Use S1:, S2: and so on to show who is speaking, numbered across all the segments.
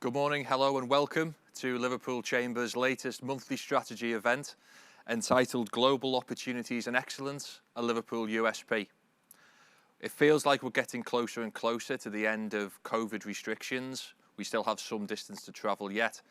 S1: Good morning, hello and welcome to Liverpool Chamber's latest monthly strategy event entitled Global Opportunities and Excellence, a Liverpool USP. It feels like we're getting closer and closer to the end of COVID restrictions. We still have some distance to travel yet,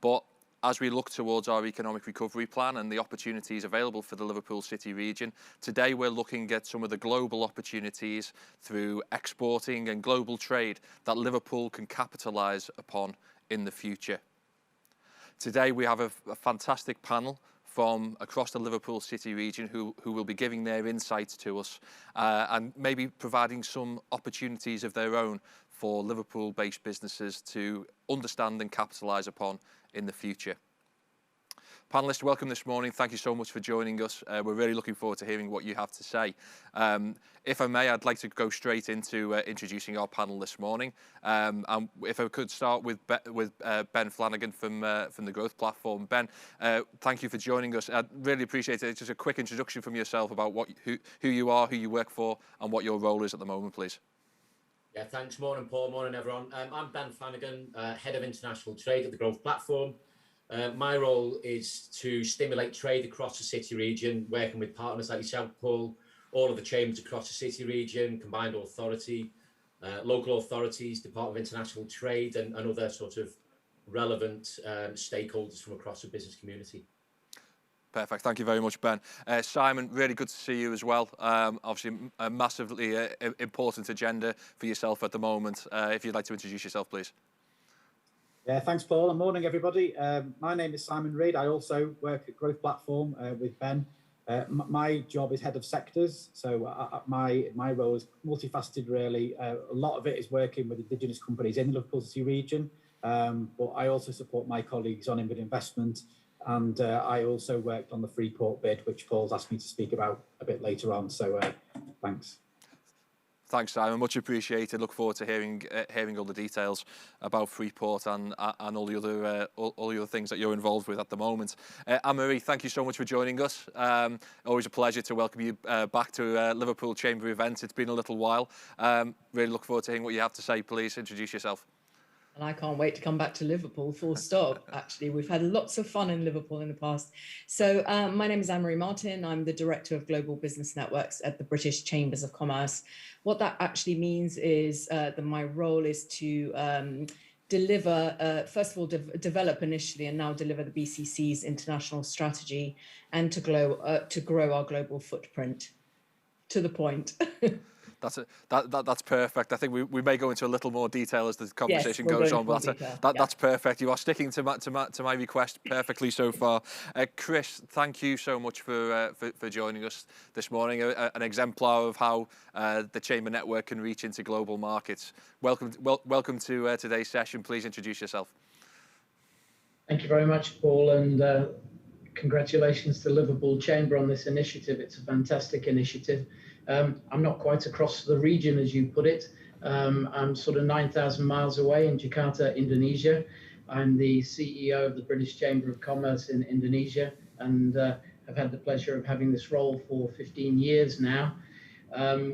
S1: but as we look towards our economic recovery plan and the opportunities available for the Liverpool City region, today we're looking at some of the global opportunities through exporting and global trade that Liverpool can capitalise upon in the future. Today we have a fantastic panel from across the Liverpool City region who will be giving their insights to us and maybe providing some opportunities of their own for Liverpool-based businesses to understand and capitalise upon in the future. Panellists, welcome this morning. Thank you so much for joining us. We're really looking forward to hearing what you have to say. If I may, I'd like to go straight into introducing our panel this morning. And if I could start with Ben Flanagan from the Growth Platform. Ben, thank you for joining us. I'd really appreciate it. Just a quick introduction from yourself about who you are, who you work for, and what your role is at the moment, please.
S2: Yeah, thanks. Morning, Paul. Morning, everyone. I'm Ben Flanagan, Head of International Trade at the Growth Platform. My role is to stimulate trade across the city region, working with partners like yourself, Paul, all of the chambers across the city region, combined authority, local authorities, Department of International Trade, and other sort of relevant stakeholders from across the business community.
S1: Perfect. Thank you very much, Ben. Simon, really good to see you as well. Obviously, a massively important agenda for yourself at the moment. If you'd like to introduce yourself, please.
S3: Yeah, thanks, Paul. And morning, everybody. My name is Simon Reid. I also work at Growth Platform with Ben. My job is head of sectors, so my role is multifaceted, really. A lot of it is working with Indigenous companies in the Liverpool City region, but I also support my colleagues on inward investment. And I also worked on the Freeport bid, which Paul's asked me to speak about a bit later on. So thanks.
S1: Thanks, Simon. Much appreciated. Look forward to hearing all the details about Freeport and all the other things that you're involved with at the moment. Anne-Marie, thank you so much for joining us. Always a pleasure to welcome you back to Liverpool Chamber event. It's been a little while. Really look forward to hearing what you have to say. Please introduce yourself.
S4: And I can't wait to come back to Liverpool, full stop. Actually, we've had lots of fun in Liverpool in the past. So my name is Anne-Marie Martin. I'm the Director of Global Business Networks at the British Chambers of Commerce. What that actually means is that my role is to deliver, first of all, develop initially and now deliver the BCC's international strategy and to grow our global footprint. To the point.
S1: That's perfect. I think we may go into a little more detail as the conversation goes on, but that's perfect. You are sticking to my request perfectly so far. Chris, thank you so much for joining us this morning. An exemplar of how the Chamber Network can reach into global markets. Welcome to today's session. Please introduce yourself.
S5: Thank you very much, Paul, and congratulations to Liverpool Chamber on this initiative. It's a fantastic initiative. I'm not quite across the region, as you put it. I'm sort of 9,000 miles away in Jakarta, Indonesia. I'm the CEO of the British Chamber of Commerce in Indonesia and have had the pleasure of having this role for 15 years now.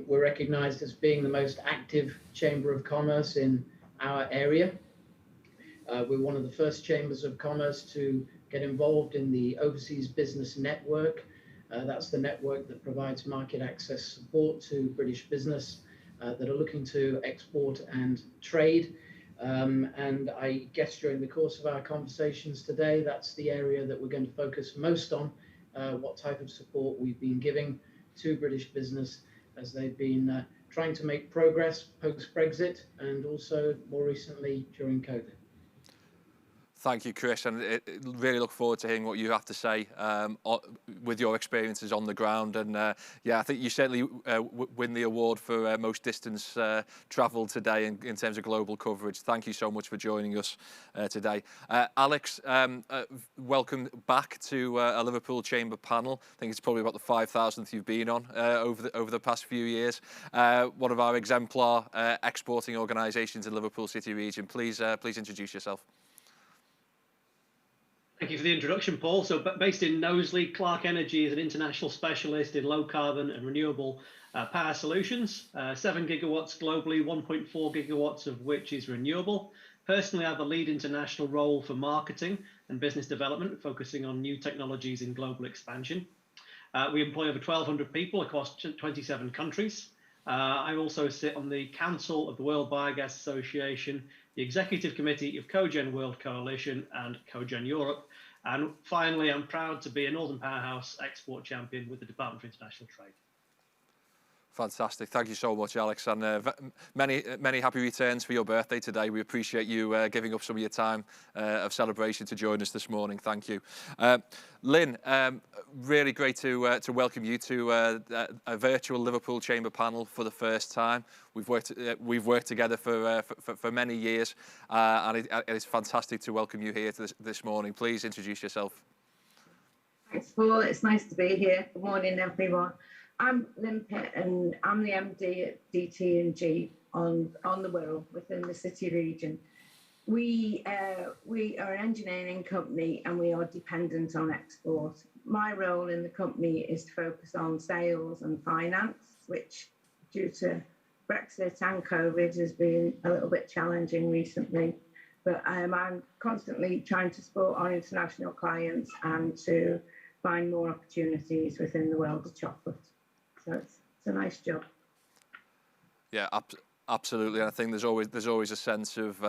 S5: We're recognized as being the most active Chamber of Commerce in our area. We're one of the first chambers of commerce to get involved in the Overseas Business Network. That's the network that provides market access support to British business that are looking to export and trade. And I guess during the course of our conversations today, that's the area that we're going to focus most on, what type of support we've been giving to British business as they've been trying to make progress post-Brexit and also more recently during COVID.
S1: Thank you, Chris, and really look forward to hearing what you have to say with your experiences on the ground. And yeah, I think you certainly win the award for most distance travelled today in terms of global coverage. Thank you so much for joining us today. Alex, welcome back to a Liverpool Chamber panel. I think it's probably about the 5,000th you've been on over the past few years. One of our exemplar exporting organisations in Liverpool City region. Please introduce yourself.
S6: Thank you for the introduction, Paul. So based in Knowsley, Clarke Energy is an international specialist in low carbon and renewable power solutions. 7 gigawatts globally, 1.4 gigawatts of which is renewable Personally, I have the lead international role for marketing and business development, focusing on new technologies in global expansion. We employ over 1,200 people across 27 countries. I also sit on the Council of the World Biogas Association, the Executive Committee of Cogen World Coalition and Cogen Europe. And finally, I'm proud to be a Northern Powerhouse export champion with the Department for International Trade.
S1: Fantastic. Thank you so much, Alex, and many happy returns for your birthday today. We appreciate you giving up some of your time of celebration to join us this morning. Thank you. Lyn, really great to welcome you to a virtual Liverpool Chamber panel for the first time. We've worked together for many years, and it's fantastic to welcome you here this morning. Please introduce yourself.
S7: Thanks, Paul. It's nice to be here. Good morning, everyone. I'm Lyn Pitt, and I'm the MD at DT G on the Wirral within the city region. We are an engineering company, and we are dependent on export. My role in the company is to focus on sales and finance, which, due to Brexit and COVID, has been a little bit challenging recently. But I'm constantly trying to support our international clients and to find more opportunities within the world of chocolate. So it's a nice job.
S1: Yeah, absolutely. And I think there's always a sense of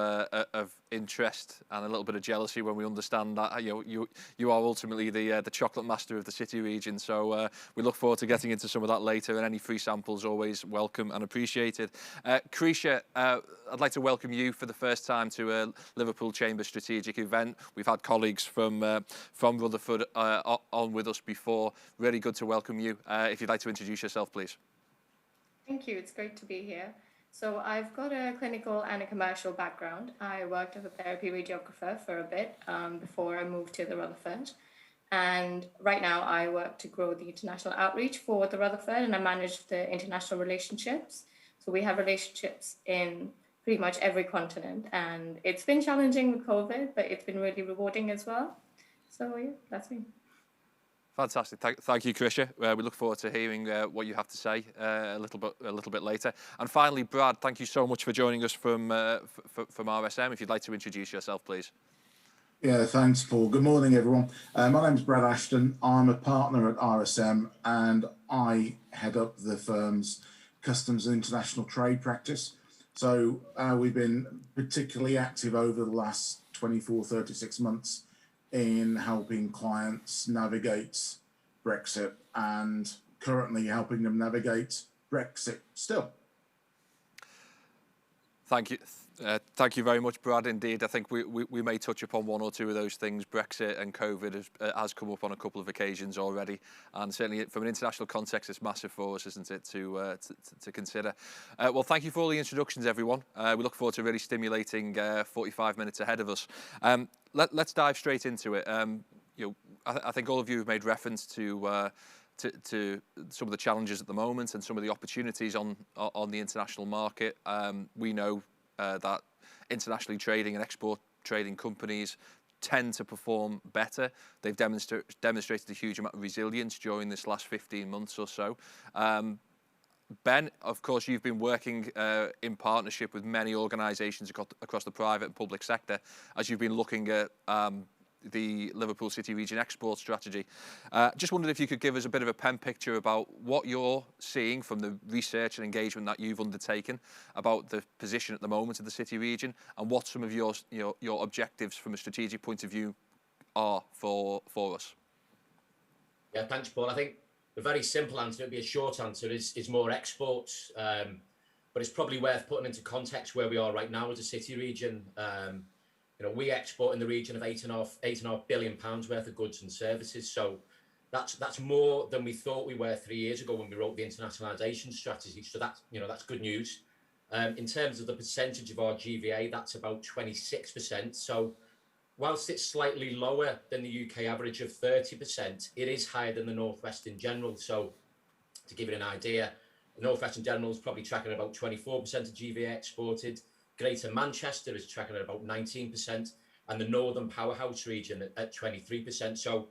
S1: interest and a little bit of jealousy when we understand that you are ultimately the chocolate master of the city region. So we look forward to getting into some of that later, and any free samples always welcome and appreciated. Krisha, I'd like to welcome you for the first time to a Liverpool Chamber strategic event. We've had colleagues from Rutherford on with us before. Really good to welcome you. If you'd like to introduce yourself, please.
S8: Thank you. It's great to be here. So I've got a clinical and a commercial background. I worked as a therapy radiographer for a bit before I moved to the Rutherford. And right now I work to grow the international outreach for the Rutherford, and I manage the international relationships. So we have relationships in pretty much every continent, and it's been challenging with COVID, but it's been really rewarding as well. So yeah, that's me.
S1: Fantastic. Thank you, Krisha. We look forward to hearing what you have to say a little bit later. And finally, Brad, thank you so much for joining us from RSM. If you'd like to introduce yourself, please.
S9: Yeah, thanks, Paul. Good morning, everyone. My name's Brad Ashton. I'm a partner at RSM, and I head up the firm's customs and international trade practice. So we've been particularly active over the last 24, 36 months in helping clients navigate Brexit, and currently helping them navigate Brexit still.
S1: Thank you. Thank you very much, Brad. Indeed, I think we may touch upon one or two of those things. Brexit and COVID has come up on a couple of occasions already, and certainly from an international context, it's massive for us, isn't it, to consider. Well, thank you for all the introductions, everyone. We look forward to really stimulating 45 minutes ahead of us. Let's dive straight into it. I think all of you have made reference to some of the challenges at the moment and some of the opportunities on the international market. We know that internationally trading and export trading companies tend to perform better. They've demonstrated a huge amount of resilience during this last 15 months or so. Ben, of course, you've been working in partnership with many organisations across the private and public sector as you've been looking at the Liverpool City Region export strategy. Just wondered if you could give us a bit of a pen picture about what you're seeing from the research and engagement that you've undertaken about the position at the moment of the City Region, and what some of your objectives from a strategic point of view are for us.
S2: Yeah, thanks, Paul. I think the very simple answer, it'd be a short answer, is more exports. But it's probably worth putting into context where we are right now as a City Region. We export in the region of £8.5 billion worth of goods and services. So that's more than we thought we were 3 years ago when we wrote the internationalisation strategy. So that's good news. In terms of the percentage of our GVA, that's about 26%. So whilst it's slightly lower than the UK average of 30%, it is higher than the Northwest in general. So to give you an idea, the Northwest in general is probably tracking about 24% of GVA exported. Greater Manchester is tracking at about 19%, and the Northern Powerhouse region at 23%. So,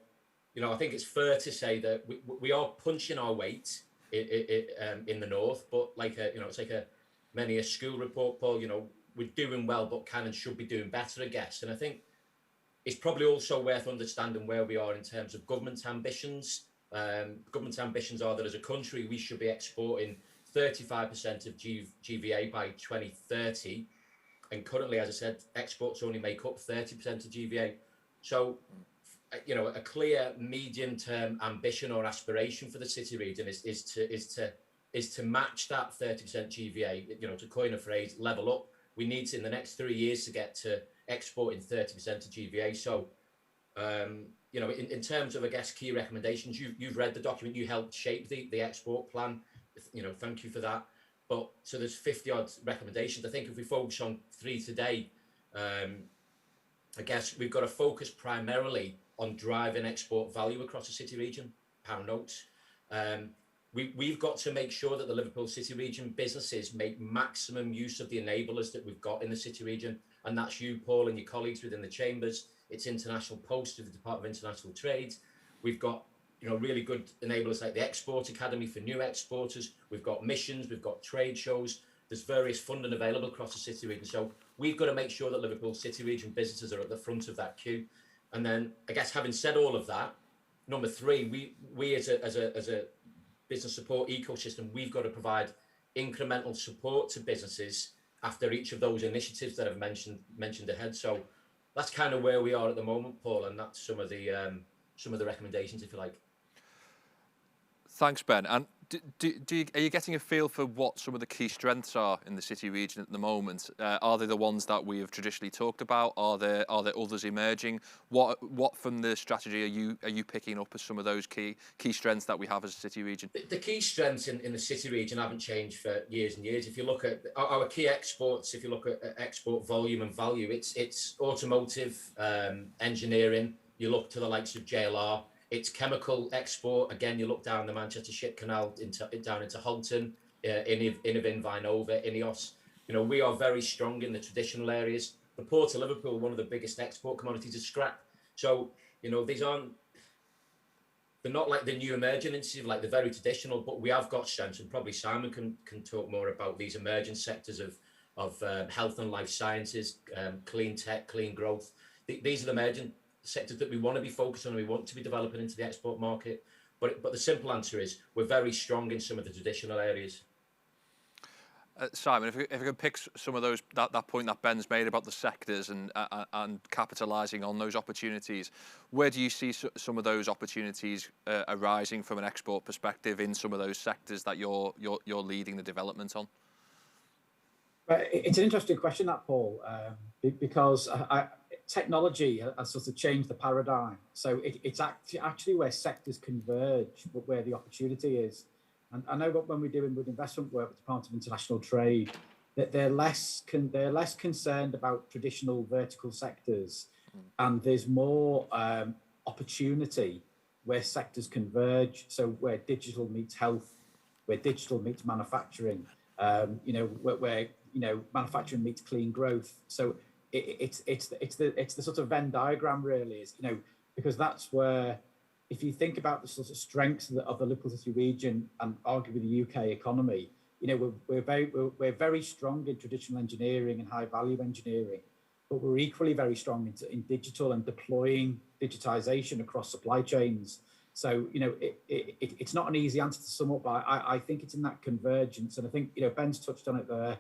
S2: I think it's fair to say that we are punching our weight in the north, but it's like many a school report, Paul. we're doing well, but can and should be doing better, I guess. And I think it's probably also worth understanding where we are in terms of government ambitions. Government ambitions are that as a country, we should be exporting 35% of GVA by 2030. And currently, as I said, exports only make up 30% of GVA. So, you know, a clear medium-term ambition or aspiration for the city region is to match that 30% GVA. You know, to coin a phrase, level up. We need to, in the next 3 years, to get to exporting 30% of GVA. So, you know, in terms of, I guess, key recommendations, you've read the document, you helped shape the export plan. You know, thank you for that. But so there's 50 odd recommendations. I think if we focus on 3 today, I guess we've got to focus primarily on driving export value across the city region, pound notes. We've got to make sure that the Liverpool city region businesses make maximum use of the enablers that we've got in the city region. And that's you, Paul, and your colleagues within the chambers. It's International Post with the Department of International Trade. We've got, you know, really good enablers like the Export Academy for new exporters. We've got missions, we've got trade shows. There's various funding available across the city region. So we've got to make sure that Liverpool city region businesses are at the front of that queue. And then, I guess, having said all of that, number 3, we as a business support ecosystem, we've got to provide incremental support to businesses after each of those initiatives that I've mentioned ahead. So that's kind of where we are at the moment, Paul, and that's some of the recommendations, if you like.
S1: Thanks, Ben. And are you getting a feel for what some of the key strengths are in the city region at the moment? Are they the ones that we have traditionally talked about? Are there others emerging? What from the strategy are you picking up as some of those key strengths that we have as a city region?
S2: The key strengths in the city region haven't changed for years and years. If you look at our key exports, if you look at export volume and value, it's automotive, engineering. You look to the likes of JLR. It's chemical export. Again, you look down the Manchester Ship Canal down into Holton, Innovin, Vinova, Ineos. You know, we are very strong in the traditional areas. The Port of Liverpool, one of the biggest export commodities, is scrap. So, you know, they're not like the new emerging industries, like the very traditional, but we have got strengths, and probably Simon can talk more about these emerging sectors of health and life sciences, clean tech, clean growth. These are the emerging sectors that we want to be focused on and we want to be developing into the export market. But the simple answer is we're very strong in some of the traditional areas.
S1: Simon, if you can pick some of those, that point that Ben's made about the sectors and capitalising on those opportunities, where do you see some of those opportunities arising from an export perspective in some of those sectors that you're leading the development on?
S3: It's an interesting question, that, Paul, because technology has sort of changed the paradigm. So it's actually where sectors converge, but where the opportunity is. And I know when we're doing with investment work with the Department of International Trade, that they're less concerned about traditional vertical sectors, and there's more opportunity where sectors converge. So where digital meets health, where digital meets manufacturing, where manufacturing meets clean growth. So it's the sort of Venn diagram, really, is, because that's where, if you think about the sort of strengths of the Liverpool City region and arguably the UK economy, we're very strong in traditional engineering and high value engineering, but we're equally very strong in digital and deploying digitization across supply chains. So it's not an easy answer to sum up, but I think it's in that convergence, and I think Ben's touched on it there.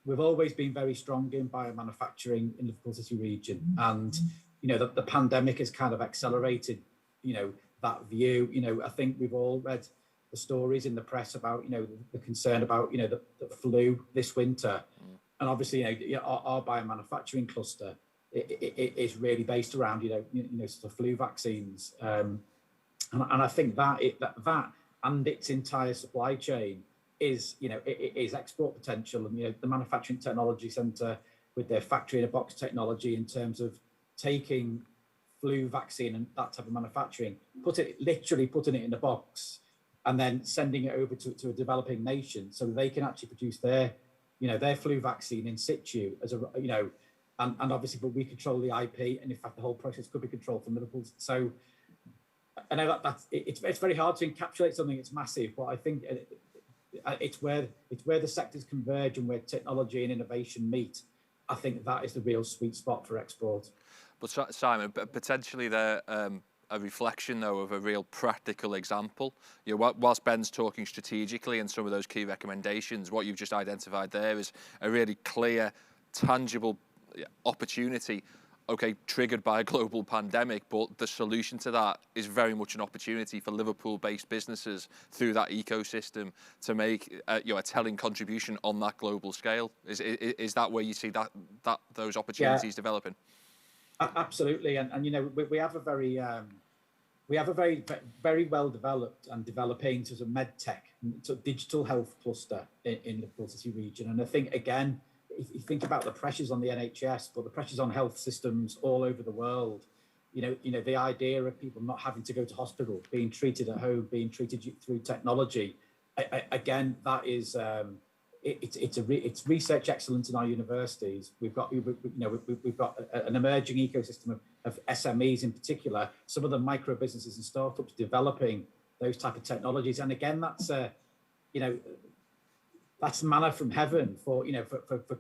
S3: We've always been very strong in biomanufacturing in the Liverpool City region, and the pandemic has kind of accelerated that view. I think we've all read the stories in the press about the concern about the flu this winter, and obviously our biomanufacturing cluster it is really based around sort of flu vaccines, and I think that and its entire supply chain is it is export potential. And the Manufacturing Technology Centre with their factory in a box technology in terms of taking flu vaccine and that type of manufacturing, literally putting it in a box and then sending it over to a developing nation so they can actually produce their flu vaccine in situ as and obviously, but we control the IP, and in fact the whole process could be controlled from Liverpool. So I know it's very hard to encapsulate something that's massive, but I think it's where the sectors converge and where technology and innovation meet. I think that is the real sweet spot for export.
S1: But Simon, potentially there a reflection though of a real practical example. You know, whilst Ben's talking strategically and some of those key recommendations, what you've just identified there is a really clear, tangible opportunity. Okay, triggered by a global pandemic, but the solution to that is very much an opportunity for Liverpool-based businesses through that ecosystem to make a telling contribution on that global scale. Is that where you see that those opportunities developing?
S3: Absolutely, and you know we have a very very well developed and developing sort of medtech, sort of digital health cluster in Liverpool City region, and I think again, if you think about the pressures on the NHS, but the pressures on health systems all over the world, you know the idea of people not having to go to hospital, being treated at home, being treated through technology, again, that is it's research excellence in our universities. We've got an emerging ecosystem of SMEs in particular, some of the micro businesses and startups developing those type of technologies, and again, that's that's manna from heaven for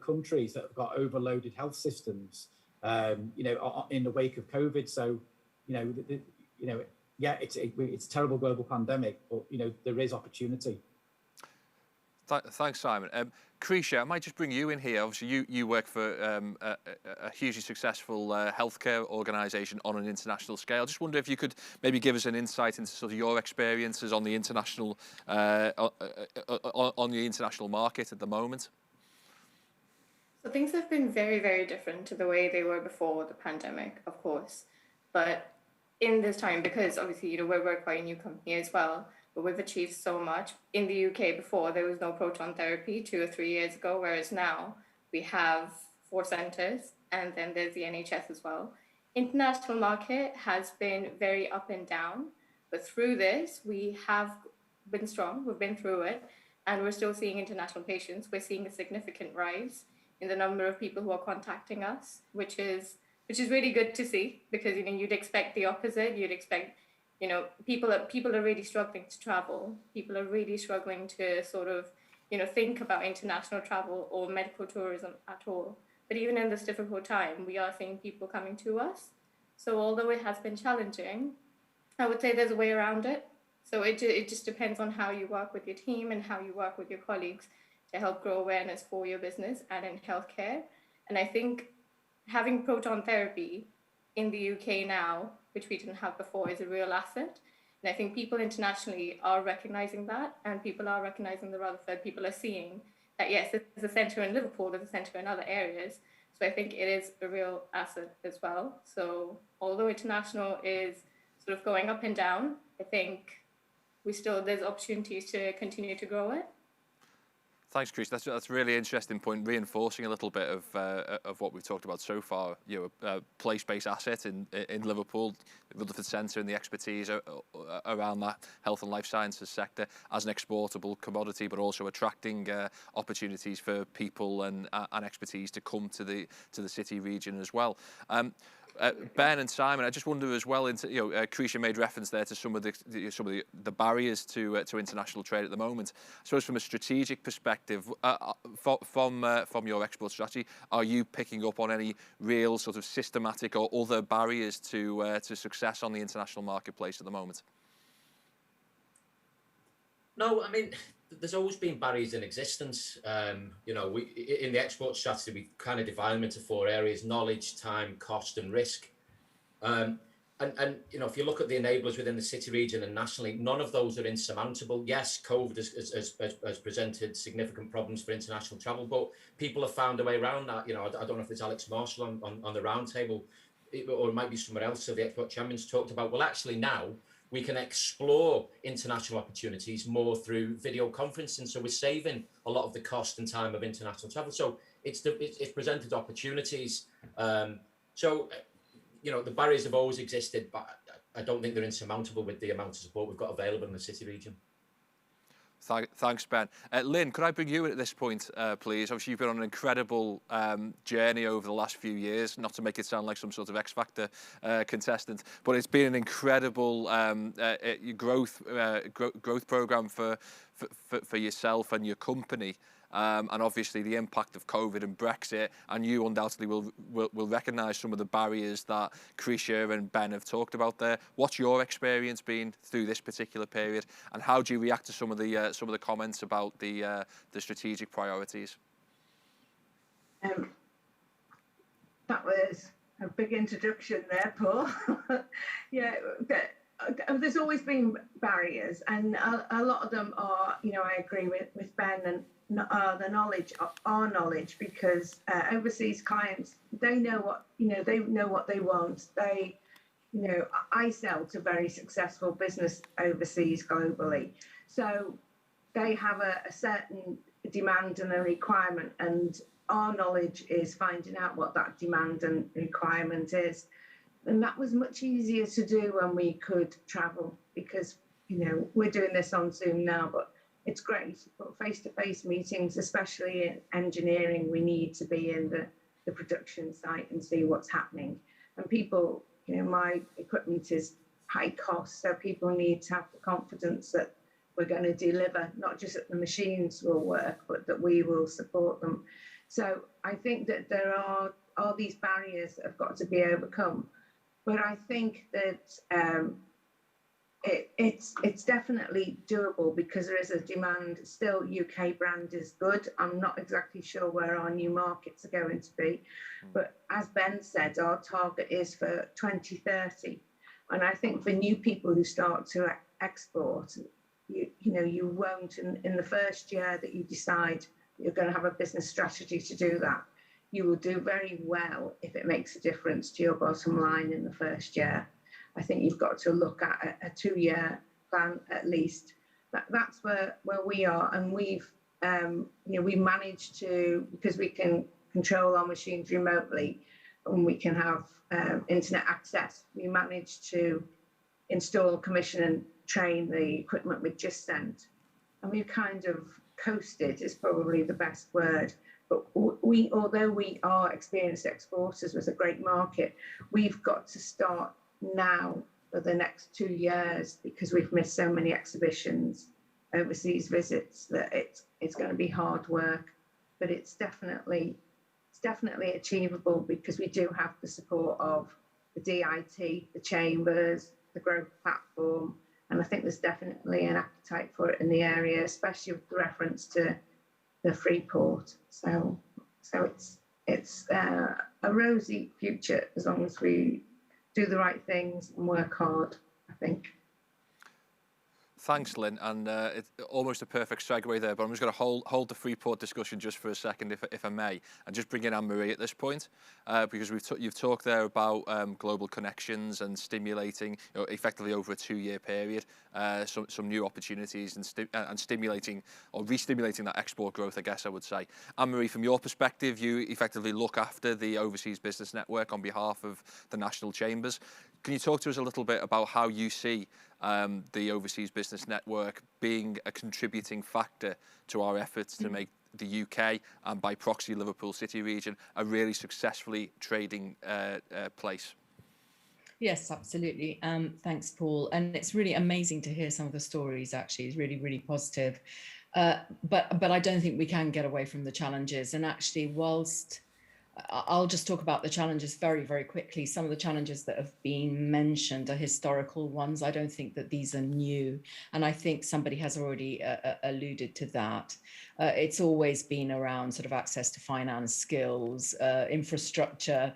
S3: countries that have got overloaded health systems, in the wake of COVID. So, it's a terrible global pandemic, but there is opportunity.
S1: Thanks, Simon. Krisha, I might just bring you in here. Obviously, you work for a hugely successful healthcare organisation on an international scale. Just wonder if you could maybe give us an insight into sort of your experiences on the international market at the moment.
S8: So things have been very, very different to the way they were before the pandemic, of course. But in this time, because obviously, we're quite a new company as well, but we've achieved so much. In the UK before, there was no proton therapy 2 or 3 years ago, whereas now we have 4 centres, and then there's the NHS as well. International market has been very up and down, but through this, we have been strong. We've been through it, and we're still seeing international patients. We're seeing a significant rise in the number of people who are contacting us, which is really good to see, because you'd expect the opposite. You'd expect people are really struggling to travel. People are really struggling to sort of, think about international travel or medical tourism at all. But even in this difficult time, we are seeing people coming to us. So although it has been challenging, I would say there's a way around it. So it just depends on how you work with your team and how you work with your colleagues to help grow awareness for your business and in healthcare. And I think having proton therapy in the UK now, which we didn't have before, is a real asset. And I think people internationally are recognising that, and people are recognising the Rutherford. People are seeing that, yes, there's a centre in Liverpool, there's a centre in other areas. So I think it is a real asset as well. So although international is sort of going up and down, I think there's opportunities to continue to grow it.
S1: Thanks, Chris. That's a really interesting point, reinforcing a little bit of what we've talked about so far. A place-based asset in Liverpool, the Rutherford Centre, and the expertise around that health and life sciences sector as an exportable commodity, but also attracting opportunities for people and expertise to come to the city region as well. Ben and Simon, I just wonder as well. Krisha made reference there to some of the barriers to international trade at the moment. I suppose from a strategic perspective, from your export strategy, are you picking up on any real sort of systematic or other barriers to success on the international marketplace at the moment?
S2: No, I mean, there's always been barriers in existence. In the export strategy, we kind of divide them into 4 areas: knowledge, time, cost, and risk. And if you look at the enablers within the city region and nationally, none of those are insurmountable. Yes, COVID has presented significant problems for international travel, but people have found a way around that. I don't know if it's Alex Marshall on the roundtable, or it might be somewhere else. So the export champions talked about, well, actually now we can explore international opportunities more through video conferencing. So we're saving a lot of the cost and time of international travel. So it's presented opportunities. The barriers have always existed, but I don't think they're insurmountable with the amount of support we've got available in the city region.
S1: Thanks, Ben. Lyn, could I bring you in at this point, please? Obviously, you've been on an incredible journey over the last few years, not to make it sound like some sort of X Factor contestant, but it's been an incredible growth program for yourself and your company. and obviously the impact of COVID and Brexit, and you undoubtedly will recognise some of the barriers that Krisha and Ben have talked about there. What's your experience been through this particular period, and how do you react to some of the comments about the strategic priorities?
S7: That was a big introduction there, Paul. Yeah, there's always been barriers, and a lot of them are, I agree with Ben, and our knowledge, because overseas clients, they know what they want. I sell to very successful business overseas globally, so they have a certain demand and a requirement, and our knowledge is finding out what that demand and requirement is. And that was much easier to do when we could travel, because, we're doing this on Zoom now, but it's great. But face-to-face meetings, especially in engineering, we need to be in the production site and see what's happening. And people, my equipment is high cost, so people need to have the confidence that we're going to deliver, not just that the machines will work, but that we will support them. So I think that there are all these barriers that have got to be overcome. But I think that it's definitely doable, because there is a demand. Still, UK brand is good. I'm not exactly sure where our new markets are going to be. But as Ben said, our target is for 2030. And I think for new people who start to export, you won't, in the first year that you decide you're going to have a business strategy to do that, you will do very well if it makes a difference to your bottom line in the first year. I think you've got to look at a 2-year plan at least. That's where we are, and we managed to, because we can control our machines remotely and we can have internet access, we managed to install, commission and train the equipment we've just sent. And we've kind of coasted, is probably the best word. But although we are experienced exporters with a great market, we've got to start now for the next 2 years, because we've missed so many exhibitions, overseas visits, that it's going to be hard work. But it's definitely achievable, because we do have the support of the DIT, the chambers, the growth platform, and I think there's definitely an appetite for it in the area, especially with reference to the Freeport. So it's a rosy future as long as we do the right things and work hard, I think.
S1: Thanks, Lyn, and it's almost a perfect segue there, but I'm just going to hold the Freeport discussion just for a second, if I may, and just bring in Anne-Marie at this point, because you've talked there about global connections and stimulating, effectively over a 2-year period, some new opportunities and stimulating or re-stimulating that export growth, I guess I would say. Anne-Marie, from your perspective, you effectively look after the Overseas Business Network on behalf of the national chambers. Can you talk to us a little bit about how you see the Overseas Business Network being a contributing factor to our efforts to make the UK, and by proxy Liverpool City region, a really successfully trading place?
S4: Yes, absolutely. Thanks, Paul. And it's really amazing to hear some of the stories, actually. It's really, really positive. But I don't think we can get away from the challenges. And actually, whilst I'll just talk about the challenges very, very quickly. Some of the challenges that have been mentioned are historical ones. I don't think that these are new. And I think somebody has already alluded to that. It's always been around sort of access to finance, skills, infrastructure.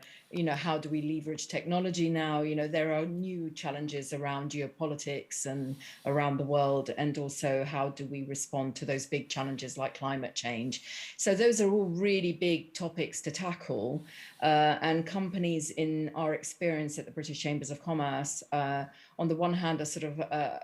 S4: How do we leverage technology now? There are new challenges around geopolitics and around the world. And also, how do we respond to those big challenges like climate change? So those are all really big topics to tackle. And companies, in our experience at the British Chambers of Commerce, on the one hand, are sort of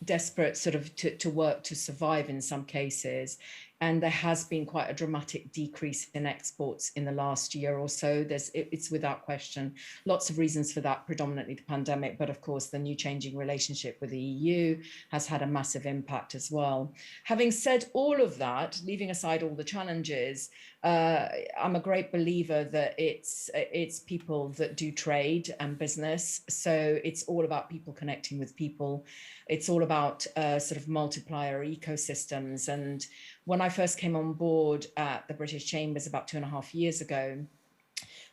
S4: desperate sort of to work to survive in some cases. And there has been quite a dramatic decrease in exports in the last year or so. It's without question lots of reasons for that, predominantly the pandemic, but of course the new changing relationship with the EU has had a massive impact as well. Having said all of that, leaving aside all the challenges, I'm a great believer that it's people that do trade and business. So it's all about people connecting with people. It's all about sort of multiplier ecosystems. And when I first came on board at the British Chambers about 2.5 years ago,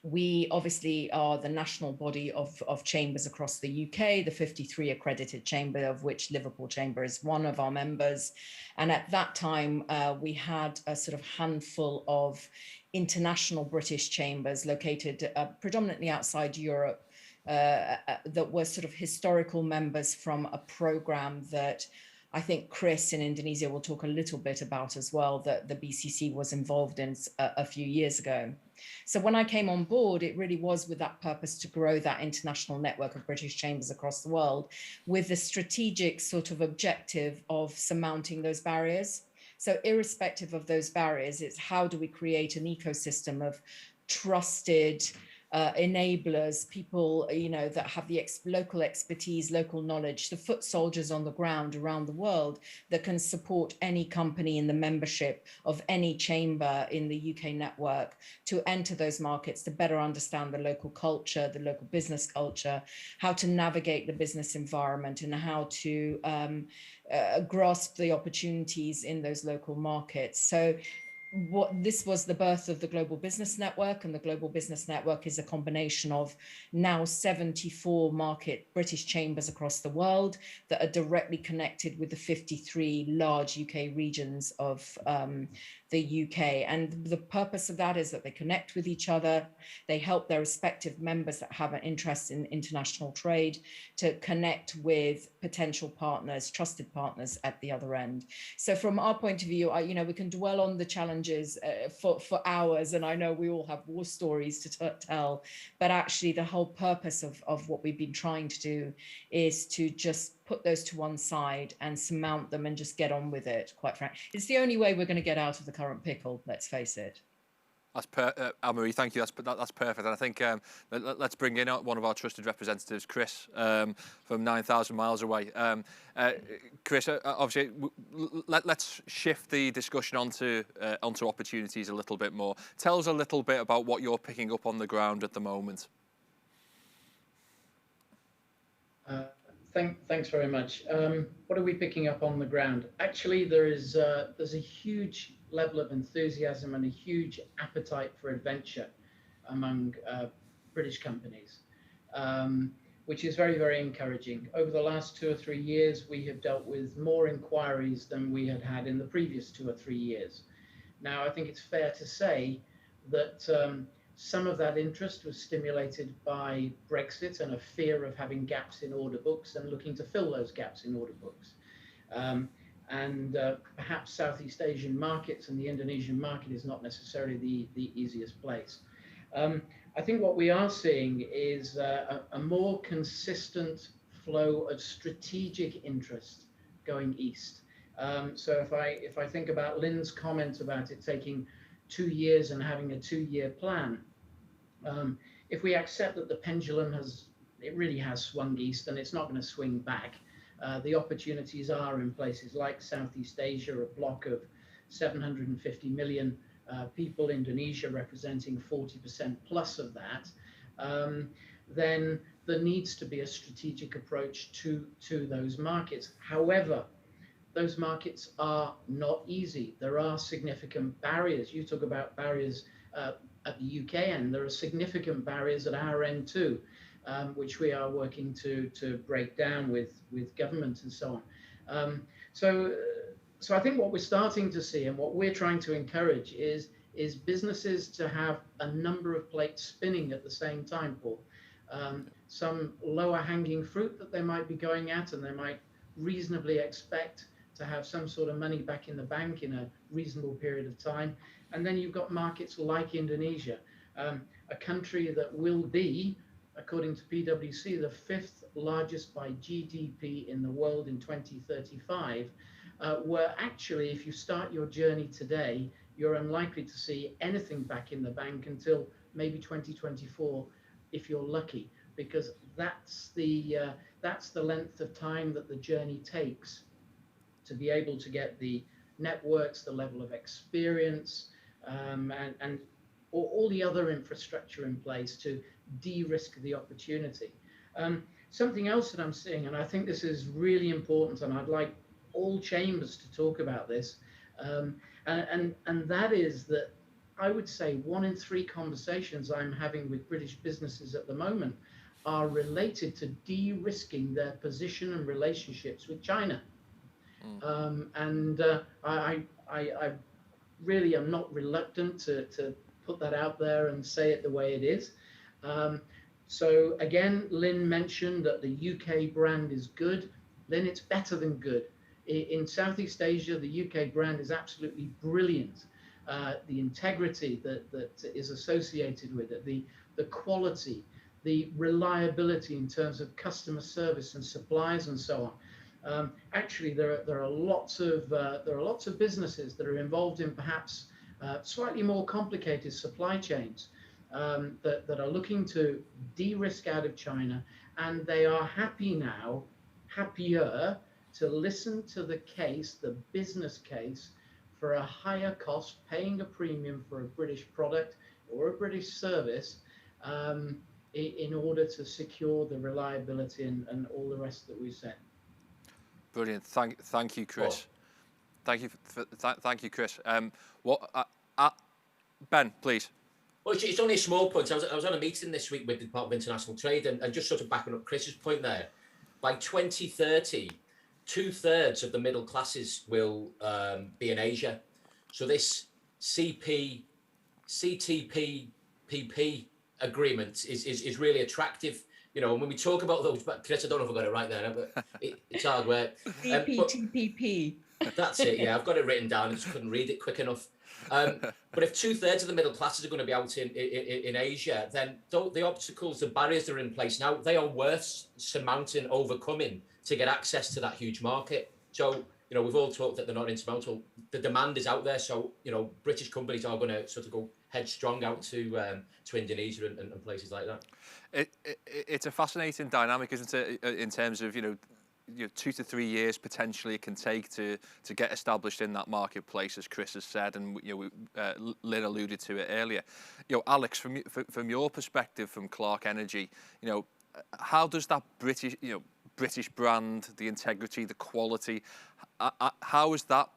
S4: we obviously are the national body of chambers across the UK, the 53 accredited chamber, of which Liverpool Chamber is one of our members. And at that time, we had a sort of handful of international British chambers located predominantly outside Europe that were sort of historical members from a program that I think Chris in Indonesia will talk a little bit about as well, that the BCC was involved in a few years ago. So when I came on board, it really was with that purpose to grow that international network of British chambers across the world, with the strategic sort of objective of surmounting those barriers. So irrespective of those barriers, it's how do we create an ecosystem of trusted enablers, people, you know, that have the local expertise, local knowledge, the foot soldiers on the ground around the world that can support any company in the membership of any chamber in the UK network to enter those markets, to better understand the local culture, the local business culture, how to navigate the business environment, and how to grasp the opportunities in those local markets. So this was the birth of the Global Business Network, and the Global Business Network is a combination of now 74 market British chambers across the world that are directly connected with the 53 large UK regions of the UK. And the purpose of that is that they connect with each other, they help their respective members that have an interest in international trade to connect with potential partners, trusted partners at the other end. So from our point of view, you know, we can dwell on the challenges for hours, and I know we all have war stories to tell, but actually the whole purpose of what we've been trying to do is to just put those to one side and surmount them and just get on with it, quite frankly. It's the only way we're going to get out of the current pickle, let's face it.
S1: That's Anne-Marie, thank you. That's perfect. And I think let's bring in one of our trusted representatives, Chris, from 9,000 miles away. Chris, obviously, let's shift the discussion onto opportunities a little bit more. Tell us a little bit about what you're picking up on the ground at the moment.
S5: Thanks very much. What are we picking up on the ground? Actually, there's a huge level of enthusiasm and a huge appetite for adventure among British companies, which is very, very encouraging. Over the last 2 or 3 years, we have dealt with more inquiries than we had had in the previous 2 or 3 years. Now, I think it's fair to say that some of that interest was stimulated by Brexit and a fear of having gaps in order books and looking to fill those gaps in order books. Perhaps Southeast Asian markets and the Indonesian market is not necessarily the easiest place. I think what we are seeing is a more consistent flow of strategic interest going east. So if I think about Lyn's comment about it taking 2 years and having a 2-year plan, if we accept that the pendulum really has swung east and it's not going to swing back, the opportunities are in places like Southeast Asia, a block of 750 million people, Indonesia representing 40% plus of that, then there needs to be a strategic approach to those markets. However, those markets are not easy. There are significant barriers. You talk about barriers at the UK end. There are significant barriers at our end too, which we are working to break down with government and so on. So I think what we're starting to see and what we're trying to encourage is businesses to have a number of plates spinning at the same time, Paul. Some lower hanging fruit that they might be going at, and they might reasonably expect to have some sort of money back in the bank in a reasonable period of time. And then you've got markets like Indonesia, a country that will be, according to PwC, the 5th largest by GDP in the world in 2035, where actually, if you start your journey today, you're unlikely to see anything back in the bank until maybe 2024, if you're lucky, because that's the length of time that the journey takes to be able to get the networks, the level of experience, and all the other infrastructure in place to de-risk the opportunity. Something else that I'm seeing, and I think this is really important, and I'd like all chambers to talk about this, and that is that I would say 1 in 3 conversations I'm having with British businesses at the moment are related to de-risking their position and relationships with China. I really am not reluctant to put that out there and say it the way it is. So again, Lyn mentioned that the UK brand is good. Lyn, it's better than good. In Southeast Asia, the UK brand is absolutely brilliant. The integrity that is associated with it, the quality, the reliability in terms of customer service and supplies and so on. Actually, there are lots of businesses that are involved in perhaps slightly more complicated supply chains that are looking to de-risk out of China, and they are happier to listen to the case, the business case, for a higher cost, paying a premium for a British product or a British service in order to secure the reliability and all the rest that we said.
S1: Brilliant. Thank you, Chris. Thank you, Chris. Ben, please.
S2: Well, it's only a small point. I was on a meeting this week with the Department of International Trade, and just sort of backing up Chris's point there, by 2030, 2/3 of the middle classes will be in Asia. So this CTPP agreement is really attractive. You know, when we talk about those, but Chris, I don't know if I got it right there, but it's hard work.
S4: CPTPP.
S2: That's it, yeah. I've got it written down. I just couldn't read it quick enough. But if 2/3 of the middle classes are going to be out in Asia, then the obstacles, the barriers that are in place now, they are worth surmounting, overcoming to get access to that huge market. So, you know, we've all talked that they're not insurmountable. The demand is out there. So, you know, British companies are going to sort of go headstrong out to Indonesia and places like that.
S1: It's a fascinating dynamic, isn't it, in terms of, you know, 2 to 3 years potentially it can take to get established in that marketplace, as Chris has said, and Lyn alluded to it earlier. You know, Alex, from your perspective, from Clarke Energy, you know, how does that British brand, the integrity, the quality, how has that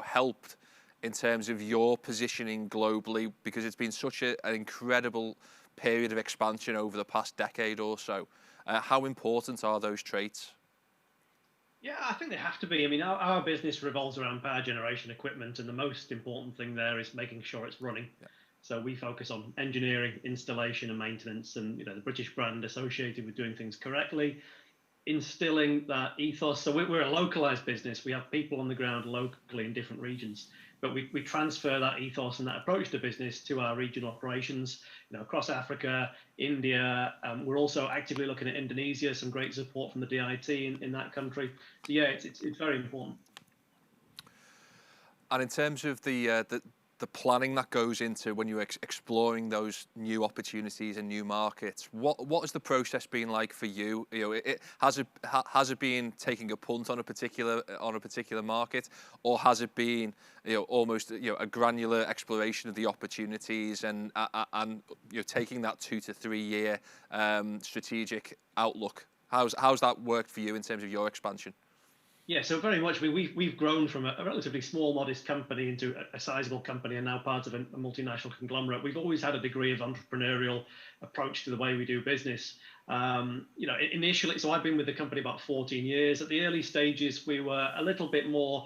S1: helped in terms of your positioning globally? Because it's been such an incredible period of expansion over the past decade or so. How important are those traits?
S6: Yeah, I think they have to be. I mean, our business revolves around power generation equipment, and the most important thing there is making sure it's running. Yeah. So we focus on engineering, installation, and maintenance, and you know, the British brand associated with doing things correctly, instilling that ethos. So we're a localized business. We have people on the ground locally in different regions, but we transfer that ethos and that approach to business to our regional operations, you know, across Africa, India. We're also actively looking at Indonesia, some great support from the DIT in that country. So yeah, it's very important.
S1: And in terms of the planning that goes into when you're exploring those new opportunities and new markets, what has the process been like for you? You know, has it been taking a punt on a particular market, or has it been, you know, almost, you know, a granular exploration of the opportunities and you know, taking that 2 to 3 year strategic outlook? How's that worked for you in terms of your expansion?
S6: Yeah, so very much. We've grown from a relatively small, modest company into a sizable company, and now part of a multinational conglomerate. We've always had a degree of entrepreneurial approach to the way we do business. You know, initially, so I've been with the company about 14 years. At the early stages, we were a little bit more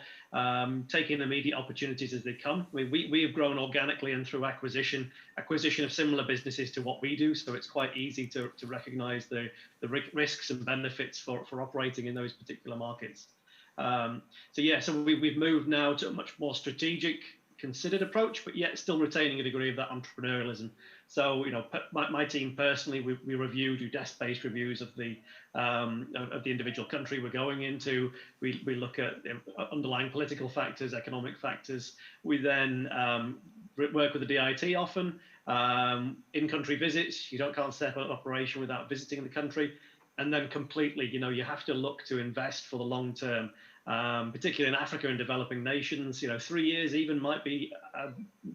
S6: taking immediate opportunities as they come. We have grown organically and through acquisition of similar businesses to what we do. So it's quite easy to recognise the risks and benefits for operating in those particular markets. So yeah, so we've moved now to a much more strategic, considered approach, but yet still retaining a degree of that entrepreneurialism. So, you know, my team personally, we do desk-based reviews of the individual country we're going into. We look at underlying political factors, economic factors. We then work with the DIT often. In-country visits, can't set up an operation without visiting the country. And then completely, you know, you have to look to invest for the long term. particularly in Africa and developing nations. 3 years even might be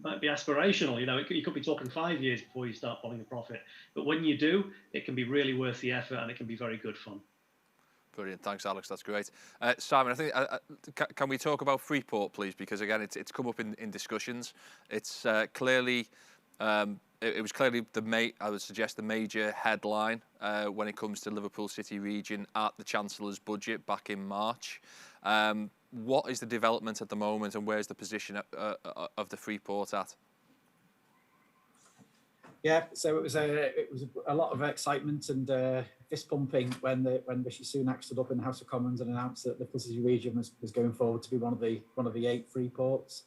S6: aspirational. You could be talking 5 years before you start pulling a profit. But when you do, it can be really worth the effort, and it can be very good fun.
S1: Brilliant, thanks, Alex. That's great. Simon, I think can we talk about Freeport, please? Because again, it's come up in discussions. It's clearly. It was clearly I would suggest the major headline when it comes to Liverpool City region at the Chancellor's budget back in March. What is the development at the moment, and where's the position of the Freeport at?
S3: Yeah, so it was a lot of excitement and fist pumping when Rishi Sunak stood up in the House of Commons and announced that the Liverpool City region was going forward to be one of the 8 Freeports.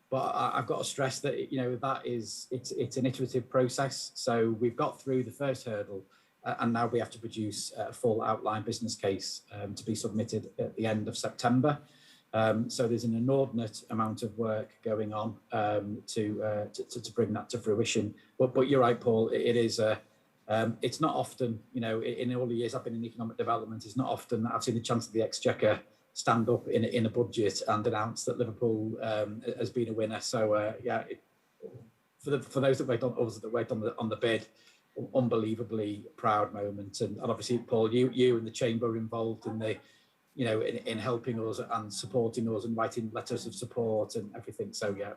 S3: But I've got to stress that it's an iterative process. So we've got through the first hurdle, and now we have to produce a full outline business case to be submitted at the end of September. So there's an inordinate amount of work going on to bring that to fruition. But you're right, Paul. It's not often, in all the years I've been in economic development, it's not often that I've seen the Chancellor of the Exchequer stand up in a budget and announce that Liverpool has been a winner. So for those that worked on the bid, unbelievably proud moment. And obviously, Paul, you and the Chamber are involved in the, in helping us and supporting us and writing letters of support and everything. So yeah,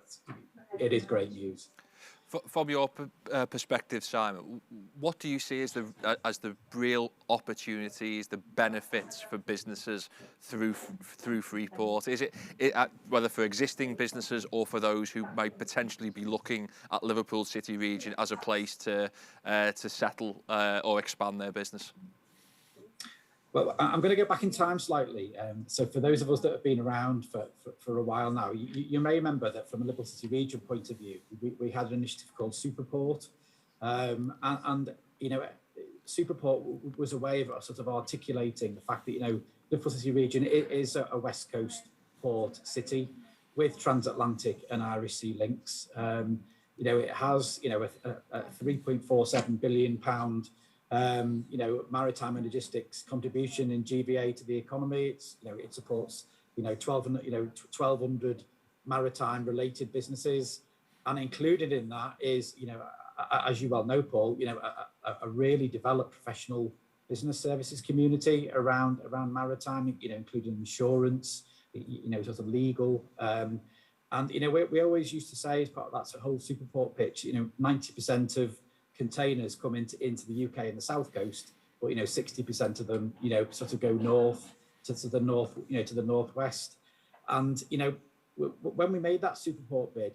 S3: it is great news.
S1: From your perspective, Simon, what do you see as the real opportunities, the benefits for businesses through Freeport? Is it whether for existing businesses or for those who might potentially be looking at Liverpool City region as a place to settle or expand their business?
S3: Well, I'm going to go back in time slightly. So for those of us that have been around for a while now, you may remember that from a Liverpool City region point of view, we had an initiative called Superport. And Superport was a way of sort of articulating the fact that, Liverpool City region is a West Coast port city with transatlantic and Irish Sea links. It has, a £3.47 billion maritime and logistics contribution in GVA to the economy. It supports 1,200 maritime related businesses, and included in that is as you well know, Paul, a really developed professional business services community around maritime, including insurance, sort of legal, and we always used to say as part of that whole Superport pitch, 90% of containers come into the UK and the south coast, but 60% of them sort of go north to the north, to the northwest. And when we made that Superport bid,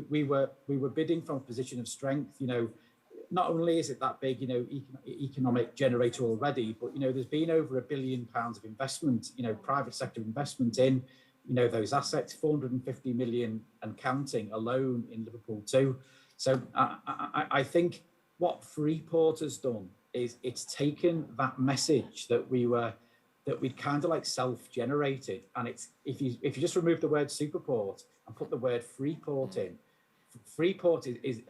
S3: we were bidding from a position of strength. Not only is it that big, economic generator already, but there's been over £1 billion of investment, private sector investment in those assets, 450 million and counting alone in Liverpool too. So I think what Freeport has done is it's taken that message that we'd kind of like self-generated, and it's if you just remove the word Superport and put the word Freeport in, Freeport is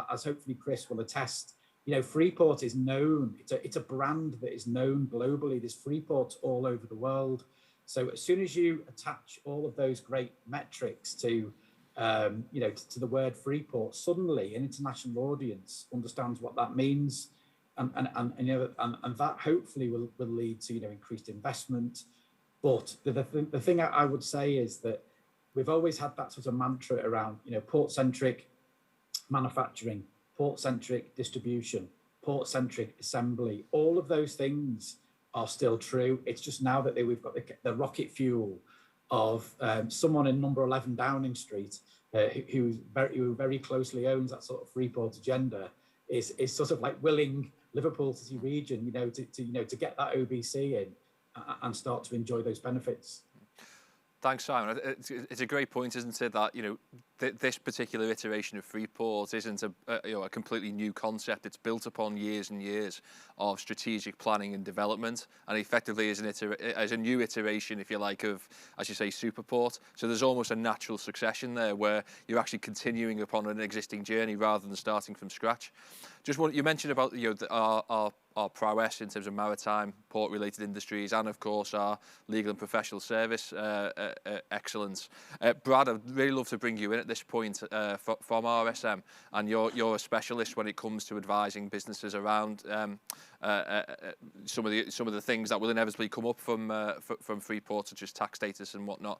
S3: as hopefully Chris will attest, Freeport is known. It's a brand that is known globally. There's Freeports all over the world. So as soon as you attach all of those great metrics to to the word Freeport, suddenly an international audience understands what that means, and that hopefully will lead to increased investment. But the thing I would say is that we've always had that sort of mantra around port-centric manufacturing, port-centric distribution, port-centric assembly. All of those things are still true. It's just now that we've got the rocket fuel of someone in number 11 Downing Street, who very closely owns that sort of Freeport agenda, is sort of like willing Liverpool City region, to get that OBC in and start to enjoy those benefits.
S1: Thanks, Simon. It's a great point, isn't it? That this particular iteration of Freeport isn't a completely new concept. It's built upon years and years of strategic planning and development, and effectively is a new iteration, if you like, of, as you say, Superport. So there's almost a natural succession there where you're actually continuing upon an existing journey rather than starting from scratch. Just what you mentioned about our prowess in terms of maritime, port-related industries, and of course our legal and professional service excellence. Brad, I'd really love to bring you in at this point from RSM, and you're a specialist when it comes to advising businesses around some of the things that will inevitably come up from Freeport, such as tax status and whatnot.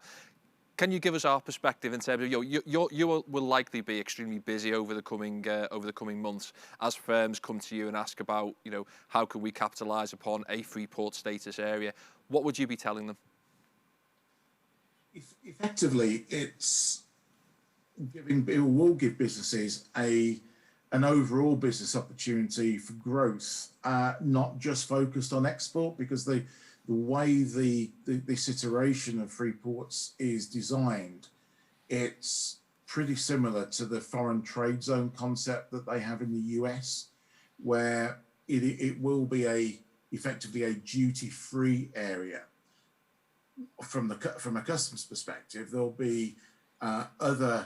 S1: Can you give us our perspective in terms of you will likely be extremely busy over the coming months as firms come to you and ask about how can we capitalise upon a Freeport status area? What would you be telling them?
S9: Effectively, it will give businesses an overall business opportunity for growth, not just focused on export, because the way this iteration of Freeports is designed, it's pretty similar to the foreign trade zone concept that they have in the US, where it will be effectively a duty-free area. From a customs perspective, there'll be other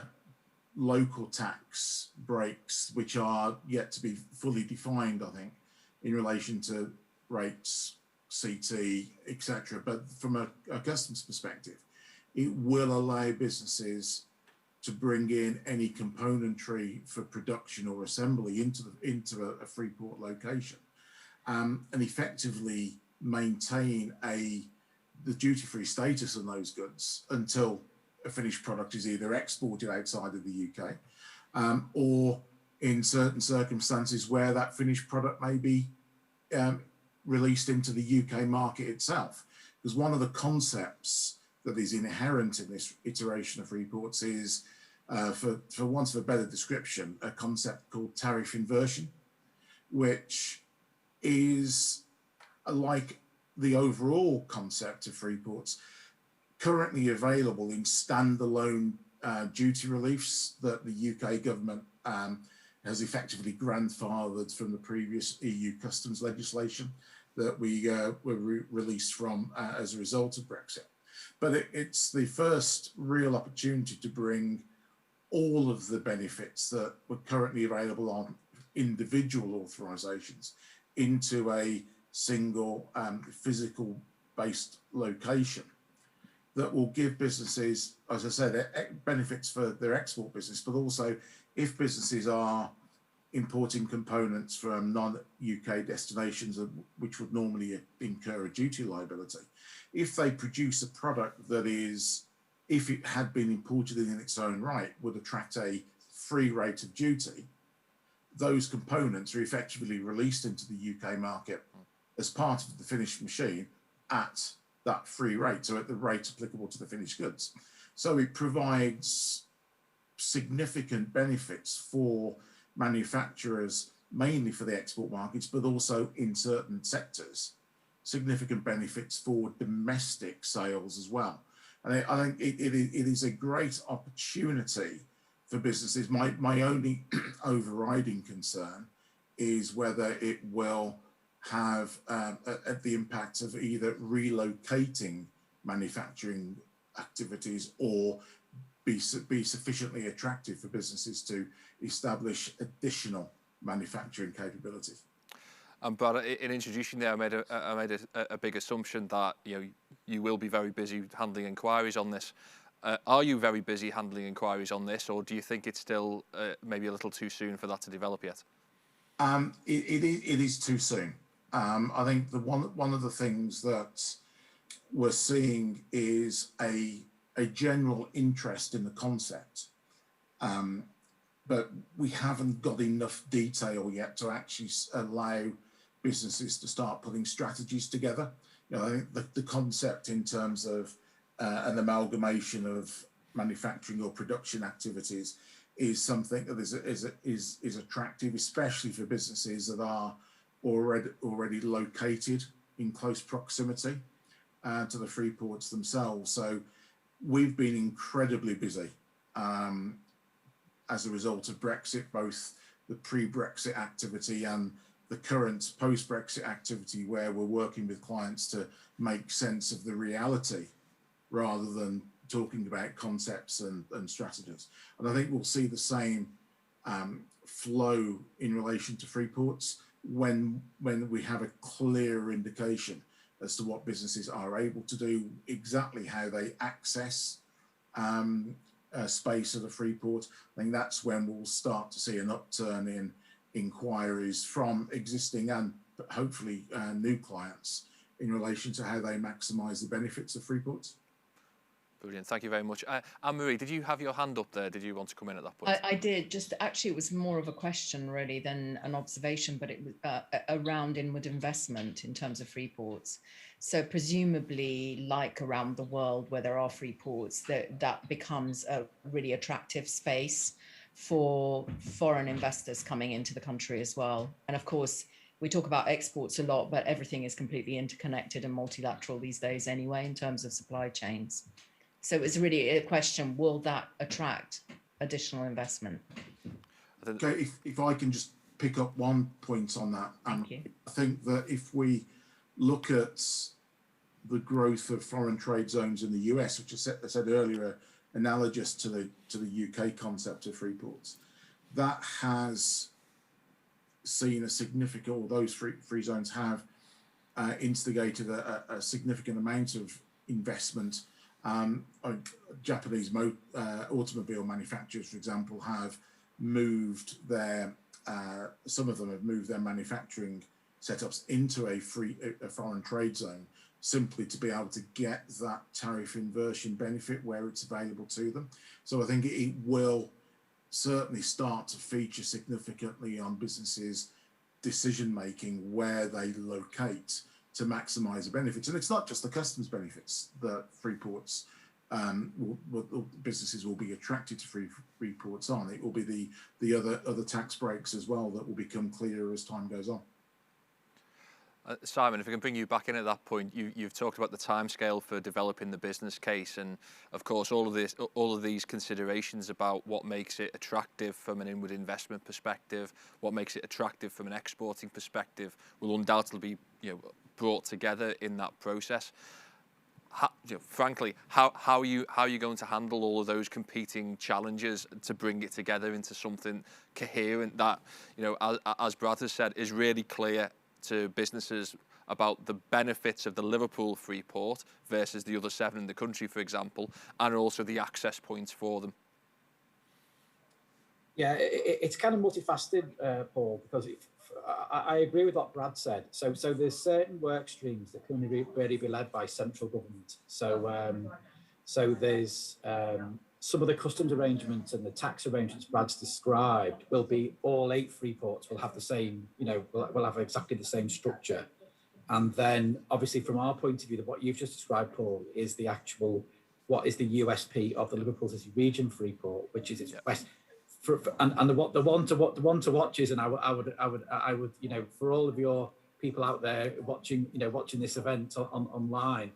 S9: local tax breaks which are yet to be fully defined, I think, in relation to rates, CT, etc. But from a customs perspective, it will allow businesses to bring in any componentry for production or assembly into a Freeport location, and effectively maintain the duty-free status on those goods until a finished product is either exported outside of the UK, or in certain circumstances where that finished product may be released into the UK market itself. Because one of the concepts that is inherent in this iteration of Freeports is, for want of a better description, a concept called tariff inversion, which is like the overall concept of Freeports, currently available in standalone duty reliefs that the UK government has effectively grandfathered from the previous EU customs legislation that we were released from as a result of Brexit. But it's the first real opportunity to bring all of the benefits that were currently available on individual authorisations into a single physical based location that will give businesses, as I said, benefits for their export business, but also if businesses are importing components from non-UK destinations which would normally incur a duty liability, if they produce a product that is, if it had been imported in its own right, would attract a free rate of duty, those components are effectively released into the UK market as part of the finished machine at that free rate, so at the rate applicable to the finished goods. So it provides significant benefits for manufacturers, mainly for the export markets, but also in certain sectors, significant benefits for domestic sales as well. And I think it is a great opportunity for businesses. My only overriding concern is whether it will have the impact of either relocating manufacturing activities or be sufficiently attractive for businesses to establish additional manufacturing capabilities.
S1: But in introducing there, I made a big assumption that you will be very busy handling inquiries on this. Are you very busy handling inquiries on this, or do you think it's still maybe a little too soon for that to develop yet?
S9: It is too soon. I think one of the things that we're seeing is a general interest in the concept, but we haven't got enough detail yet to actually allow businesses to start putting strategies together. I think the concept in terms of an amalgamation of manufacturing or production activities is something that is attractive, especially for businesses that are already located in close proximity to the Freeports themselves. So we've been incredibly busy as a result of Brexit, both the pre-Brexit activity and the current post-Brexit activity, where we're working with clients to make sense of the reality rather than talking about concepts and strategies. And I think we'll see the same flow in relation to Freeports when we have a clear indication as to what businesses are able to do, exactly how they access space at a Freeport. I think that's when we'll start to see an upturn in inquiries from existing and hopefully new clients in relation to how they maximise the benefits of Freeports.
S1: Brilliant, thank you very much. Anne-Marie, did you have your hand up there? Did you want to come in at that point?
S4: I did. Just actually, it was more of a question really than an observation, but it was around inward investment in terms of Freeports. So presumably, like around the world where there are Freeports, that becomes a really attractive space for foreign investors coming into the country as well. And of course, we talk about exports a lot, but everything is completely interconnected and multilateral these days anyway in terms of supply chains. So it's really a question, will that attract additional investment?
S9: Okay, if I can just pick up one point on that.
S4: Thank you.
S9: I think that if we look at the growth of foreign trade zones in the US, which I said earlier, analogous to the UK concept of Freeports, that has seen a significant, or those free zones have instigated a significant amount of investment. Japanese automobile manufacturers, for example, have moved their, some of them have moved their manufacturing setups into a foreign trade zone, simply to be able to get that tariff inversion benefit where it's available to them. So I think it will certainly start to feature significantly on businesses' decision making where they locate to maximise the benefits. And it's not just the customs benefits that Freeports, businesses will be attracted to Freeports on. It will be the other tax breaks as well that will become clearer as time goes on.
S1: Simon, if I can bring you back in at that point, you've talked about the timescale for developing the business case, and of course all of these considerations about what makes it attractive from an inward investment perspective, what makes it attractive from an exporting perspective, will undoubtedly be brought together in that process. Frankly, how are you going to handle all of those competing challenges to bring it together into something coherent that, as Brad has said, is really clear to businesses about the benefits of the Liverpool Freeport versus the other 7 in the country, for example, and also the access points for them?
S3: Yeah, it's kind of multifaceted, Paul, because I agree with what Brad said. So there's certain work streams that can really be led by central government. So there's some of the customs arrangements and the tax arrangements Brad's described will be all 8 Freeports will have the same, will have exactly the same structure. And then obviously from our point of view, what you've just described, Paul, is the actual, what is the USP of the Liverpool City Region Freeport, which is its west. And the one to watch is, and I would, for all of your people out there watching this event online,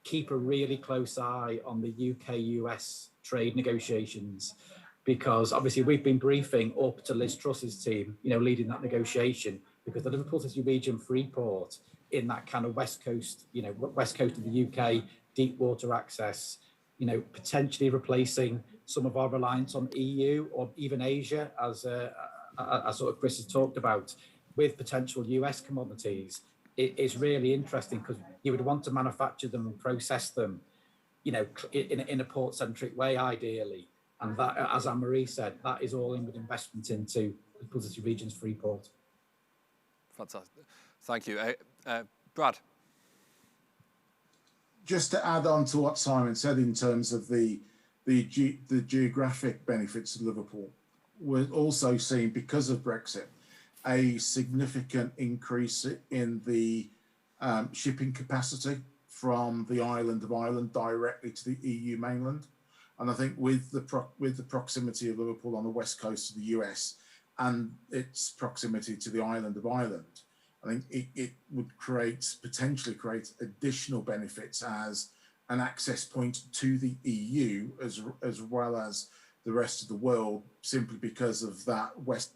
S3: keep a really close eye on the UK-US trade negotiations, because obviously we've been briefing up to Liz Truss's team, leading that negotiation, because the Liverpool City Region Freeport in that kind of west coast of the UK, deep water access, potentially replacing some of our reliance on EU or even Asia, as sort of Chris has talked about, with potential US commodities. It is really interesting because you would want to manufacture them and process them, in a port-centric way, ideally. And that, as Anne-Marie said, that is all in with investment into the Liverpool City Region's Freeport.
S1: Fantastic. Thank you. Brad?
S9: Just to add on to what Simon said in terms of the geographic benefits of Liverpool, we're also seeing, because of Brexit, a significant increase in the shipping capacity from the island of Ireland directly to the EU mainland. And I think with the proximity of Liverpool on the west coast of the US and its proximity to the island of Ireland, I think it would potentially create additional benefits as an access point to the EU, as well as the rest of the world, simply because of that West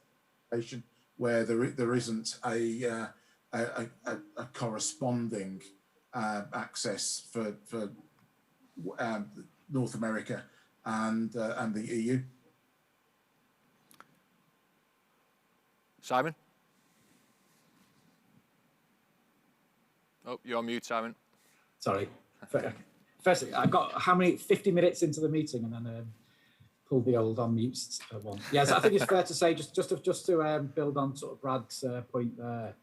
S9: nation where there isn't a corresponding access for North America and the EU.
S1: Simon? Oh, you're on mute, Simon.
S3: Sorry. Firstly, I got how many 50 minutes into the meeting and then pulled the old on mute one. Yes, I think it's fair to say just to build on sort of Brad's point there.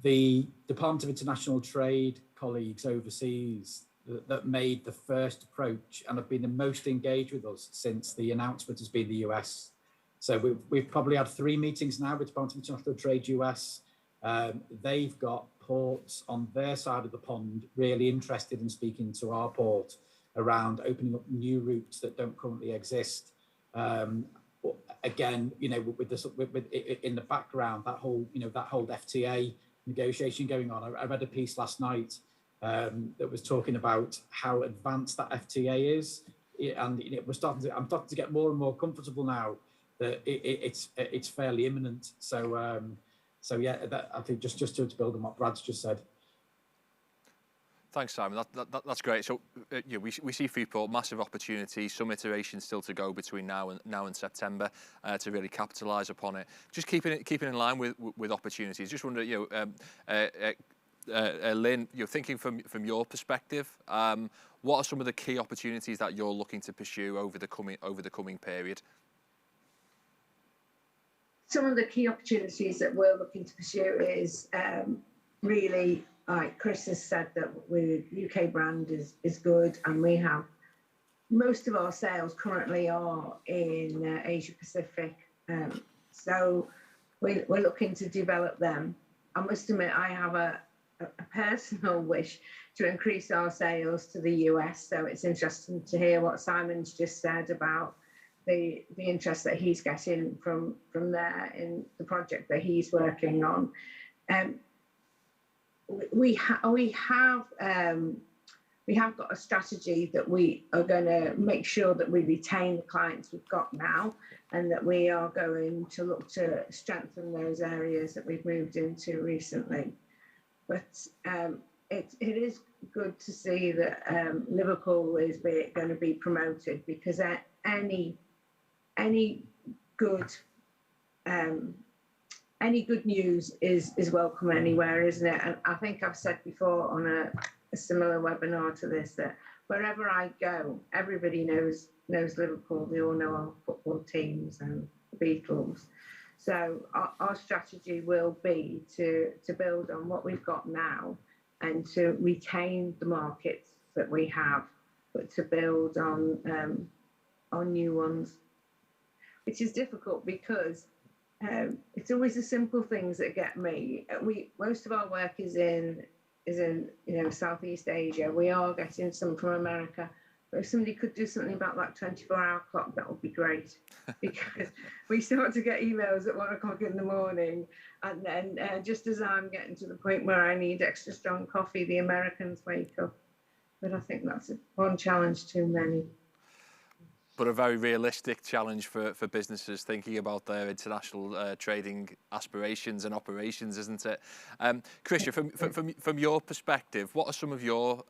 S3: The Department of International Trade colleagues overseas that made the first approach and have been the most engaged with us since the announcement has been the US. So we've probably had 3 meetings now with Department of International Trade US. They've got ports on their side of the pond really interested in speaking to our port around opening up new routes that don't currently exist. Again, you know, with in the background, that whole FTA negotiation going on. I read a piece last night that was talking about how advanced that FTA is, and you know, I'm starting to get more and more comfortable now that it's fairly imminent. So yeah, I think just to build on what Brad's just said.
S1: Thanks, Simon. That's great. So yeah, we see Freeport, massive opportunity, some iterations still to go between now and September to really capitalise upon it. Just keeping in line with opportunities. Just wonder, you know, Lyn, you're thinking from your perspective, what are some of the key opportunities that you're looking to pursue over the coming period?
S7: Some of the key opportunities that we're looking to pursue is really, like Chris has said, that the UK brand is good, and we have most of our sales currently are in Asia Pacific. So we're looking to develop them. I must admit, I have a personal wish to increase our sales to the US. So it's interesting to hear what Simon's just said about the interest that he's getting from there in the project that he's working on. We have got a strategy that we are going to make sure that we retain the clients we've got now, and that we are going to look to strengthen those areas that we've moved into recently. But it is good to see that Liverpool is going to be promoted, because any good news is welcome anywhere, isn't it? And I think I've said before on a similar webinar to this that wherever I go, everybody knows Liverpool. They all know our football teams and the Beatles. So our strategy will be to build on what we've got now and to retain the markets that we have, but to build on new ones, which is difficult because it's always the simple things that get me. Most of our work is in Southeast Asia. We are getting some from America, but if somebody could do something about that 24-hour clock, that would be great, because we start to get emails at 1 o'clock in the morning, and then just as I'm getting to the point where I need extra strong coffee, the Americans wake up. But I think that's one challenge too many.
S1: But a very realistic challenge for businesses thinking about their international trading aspirations and operations, isn't it? Krisha, from your perspective, what are some of your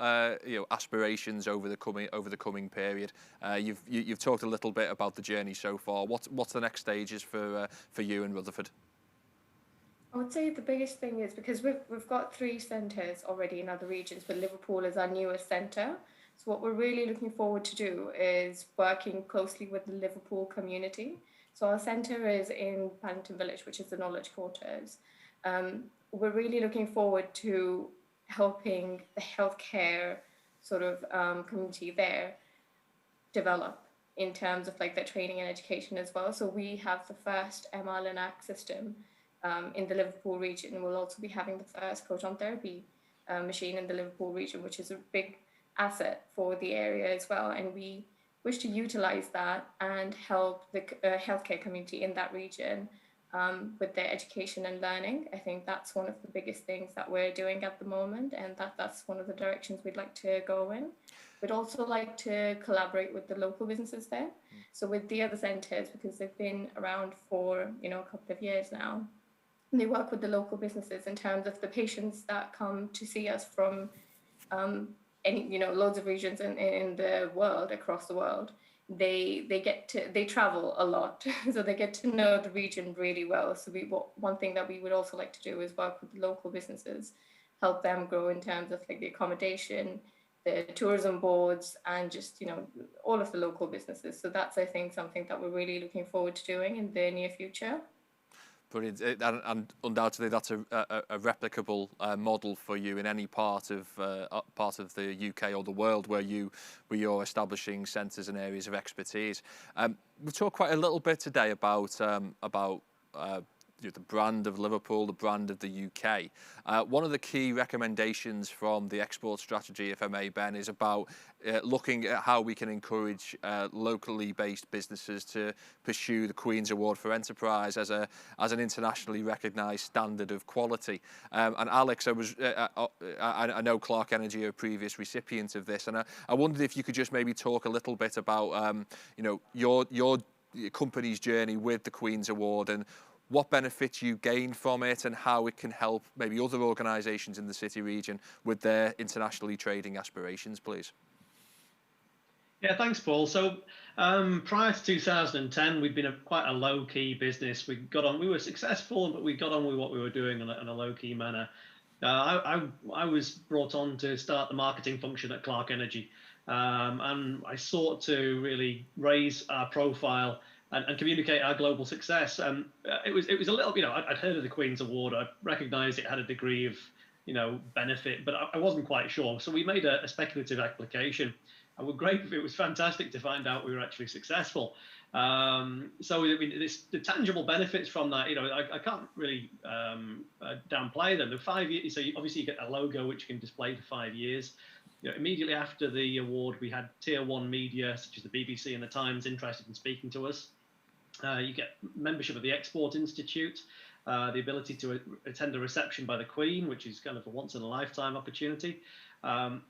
S1: aspirations over the coming period? You've talked a little bit about the journey so far. What's the next stages for you and Rutherford?
S8: I would say the biggest thing is, because we've got 3 centres already in other regions, but Liverpool is our newest centre. So what we're really looking forward to do is working closely with the Liverpool community. So our centre is in Paddington Village, which is the Knowledge Quarters. We're really looking forward to helping the healthcare sort of community there develop in terms of like their training and education as well. So we have the first MR-Linac system in the Liverpool region. We'll also be having the first proton therapy machine in the Liverpool region, which is a big asset for the area as well, and we wish to utilize that and help the healthcare community in that region with their education and learning. I think that's one of the biggest things that we're doing at the moment, and that's one of the directions we'd like to go in. We'd also like to collaborate with the local businesses there. So with the other centres, because they've been around for a couple of years now, and they work with the local businesses in terms of the patients that come to see us from loads of regions in the world, across the world. They travel a lot, so they get to know the region really well. So one thing that we would also like to do is work with the local businesses, help them grow in terms of like the accommodation, the tourism boards, and just all of the local businesses. So that's, I think, something that we're really looking forward to doing in the near future.
S1: Brilliant, and undoubtedly that's a replicable model for you in any part of the UK or the world where you're establishing centres and areas of expertise. We've talked quite a little bit today about the brand of Liverpool, the brand of the UK. One of the key recommendations from the export strategy, if I may, Ben, is about looking at how we can encourage locally based businesses to pursue the Queen's Award for Enterprise as an internationally recognised standard of quality. And Alex, I know Clarke Energy are a previous recipient of this, and I wondered if you could just maybe talk a little bit about your company's journey with the Queen's Award and what benefits you gain from it and how it can help maybe other organisations in the city region with their internationally trading aspirations, please.
S6: Yeah, thanks, Paul. So prior to 2010, we'd been quite a low-key business. We were successful, but we got on with what we were doing in a low-key manner. I was brought on to start the marketing function at Clarke Energy, and I sought to really raise our profile and communicate our global success. It was a little, I'd heard of the Queen's Award. I recognised it had a degree of, benefit, but I wasn't quite sure. So we made a speculative application, and we're great. It was fantastic to find out we were actually successful. So I mean, the tangible benefits from that, I can't really downplay them. The 5 years, so obviously you get a logo which you can display for 5 years. Immediately after the award, we had tier 1 media such as the BBC and the Times interested in speaking to us. You get membership of the Export Institute, the ability to attend a reception by the Queen, which is kind of a once-in-a-lifetime opportunity.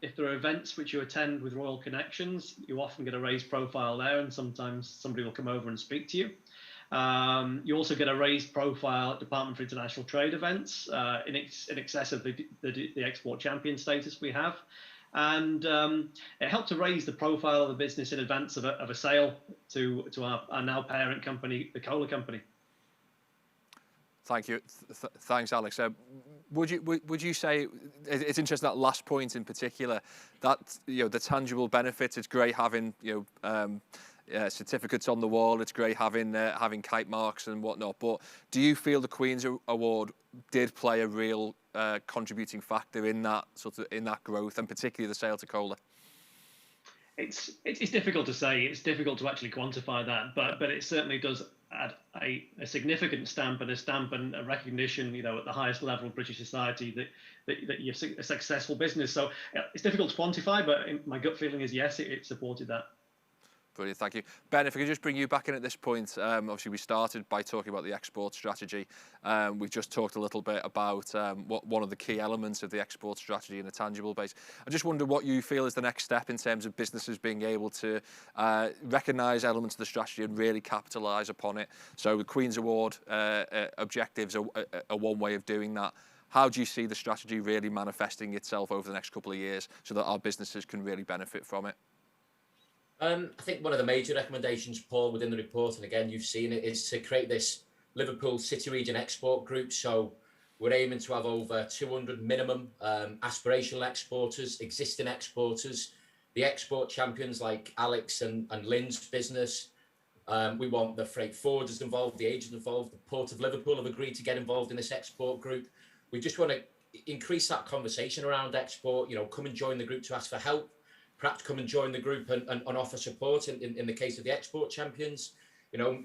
S6: If there are events which you attend with royal connections, you often get a raised profile there, and sometimes somebody will come over and speak to you. You also get a raised profile at Department for International Trade events in excess of the export champion status we have. And it helped to raise the profile of the business in advance of a sale to our now parent company, the Cola Company.
S1: Thank you. Thanks, Alex. Would you say it's interesting, that last point in particular, that the tangible benefits? It's great having certificates on the wall. It's great having kite marks and whatnot. But do you feel the Queen's Award did play a real contributing factor in that growth, and particularly the sale to Cola?
S6: It's difficult to say. It's difficult to actually quantify that, but it certainly does add a significant stamp and a recognition, at the highest level of British society that you're a successful business. So it's difficult to quantify, but my gut feeling is yes, it supported that.
S1: Brilliant, thank you. Ben, if I could just bring you back in at this point, obviously we started by talking about the export strategy. We've just talked a little bit about one of the key elements of the export strategy in a tangible base. I just wonder what you feel is the next step in terms of businesses being able to recognise elements of the strategy and really capitalise upon it. So the Queen's Award objectives are one way of doing that. How do you see the strategy really manifesting itself over the next couple of years so that our businesses can really benefit from it?
S2: I think one of the major recommendations, Paul, within the report, and again, you've seen it, is to create this Liverpool City Region Export Group. So we're aiming to have over 200 minimum aspirational exporters, existing exporters, the export champions like Alex and Lyn's business. We want the freight forwarders involved, the agents involved. The Port of Liverpool have agreed to get involved in this export group. We just want to increase that conversation around export. Come and join the group to ask for help. Perhaps come and join the group and offer support in the case of the export champions.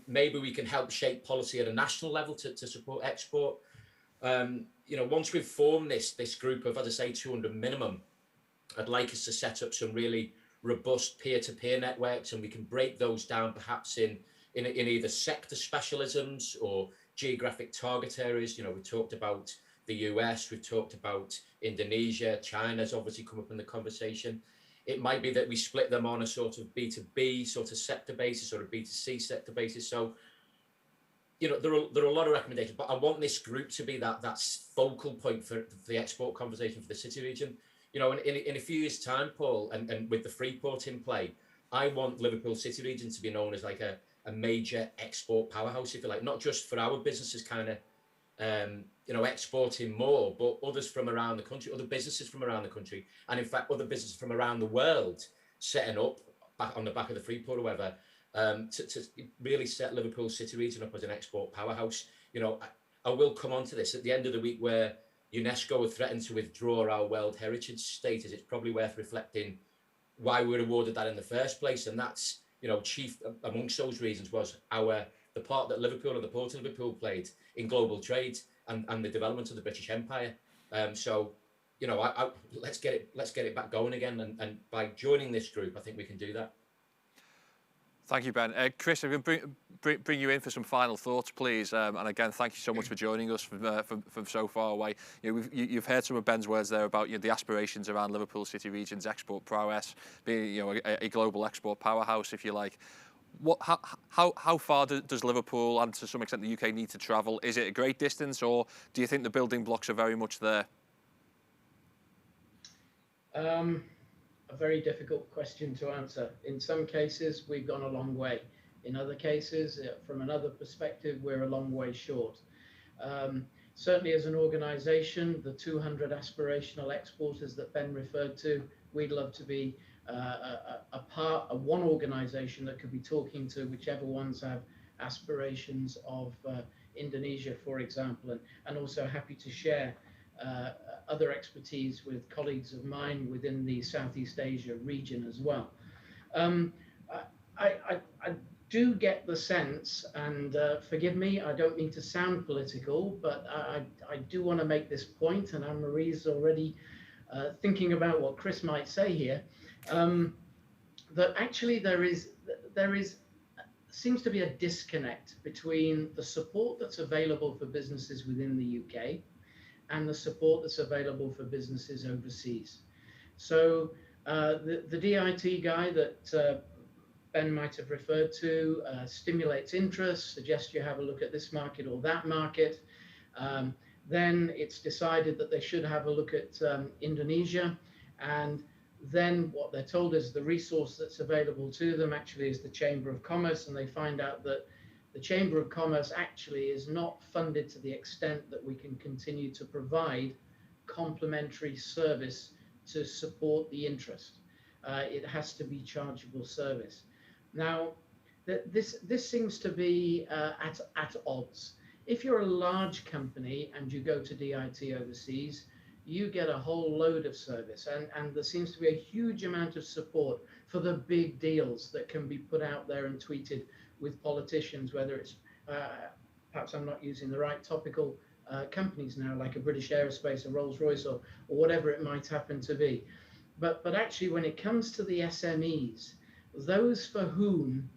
S2: Maybe we can help shape policy at a national level to support export. Once we've formed this group of, as I say, 200 minimum, I'd like us to set up some really robust peer-to-peer networks, and we can break those down perhaps in either sector specialisms or geographic target areas. You know, we talked about the US, we've talked about Indonesia, China's obviously come up in the conversation. It might be that we split them on a sort of B2B sort of sector basis or a B2C sector basis. So, you know, there are a lot of recommendations, but I want this group to be that focal point for the export conversation for the city region. You know, in a few years' time, Paul, and with the Freeport in play, I want Liverpool City region to be known as like a major export powerhouse, if you like, not just for our businesses kind of, you know, exporting more, but others from around the country, other businesses from around the country, and in fact, other businesses from around the world setting up back on the back of the Freeport or whatever, to really set Liverpool City region up as an export powerhouse. You know, I will come on to this at the end of the week where UNESCO have threatened to withdraw our World Heritage status. It's probably worth reflecting why we were awarded that in the first place, and that's, you know, chief amongst those reasons was the part that Liverpool and the Port of Liverpool played in global trade and the development of the British Empire. So, you know, let's get it back going again, and by joining this group, I think we can do that.
S1: Thank you, Ben. Chris, I'm going to bring you in for some final thoughts, please. And again, thank you so much for joining us from so far away. You know, you've heard some of Ben's words there about, you know, the aspirations around Liverpool City region's export prowess, being, you know, a global export powerhouse, if you like. How far does Liverpool and to some extent the UK need to travel? Is it a great distance, or do you think the building blocks are very much there?
S5: A very difficult question to answer. In some cases, we've gone a long way. In other cases, from another perspective, we're a long way short. Certainly as an organization, the 200 aspirational exporters that Ben referred to, we'd love to be one organization that could be talking to whichever ones have aspirations of Indonesia, for example, and also happy to share other expertise with colleagues of mine within the Southeast Asia region as well. I do get the sense, and forgive me, I don't mean to sound political, but I do want to make this point, and Anne-Marie's already thinking about what Chris might say here, that actually there seems to be a disconnect between the support that's available for businesses within the UK and the support that's available for businesses overseas. So the DIT guy that Ben might have referred to stimulates interest, suggests you have a look at this market or that market. Then it's decided that they should have a look at Indonesia, and then what they're told is the resource that's available to them actually is the Chamber of Commerce, and they find out that the Chamber of Commerce actually is not funded to the extent that we can continue to provide complementary service to support the interest. It has to be chargeable service. Now, this seems to be at odds. If you're a large company and you go to DIT overseas, you get a whole load of service, and there seems to be a huge amount of support for the big deals that can be put out there and tweeted with politicians, whether it's, perhaps I'm not using the right topical companies now, like a British Aerospace, a Rolls-Royce, or whatever it might happen to be. But actually, when it comes to the SMEs, those for whom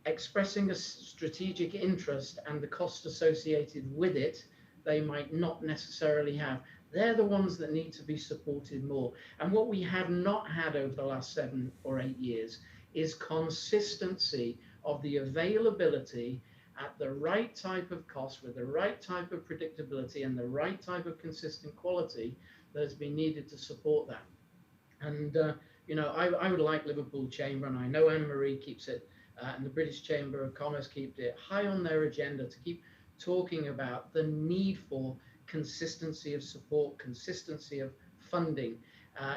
S5: expressing a strategic interest and the cost associated with it, they might not necessarily have. They're the ones that need to be supported more. And what we have not had over the last 7 or 8 years is consistency of the availability at the right type of cost, with the right type of predictability and the right type of consistent quality that has been needed to support that. And, you know, I would like Liverpool Chamber, and I know Anne-Marie keeps it, and the British Chamber of Commerce keep it high on their agenda to keep talking about the need for consistency of support, consistency of funding,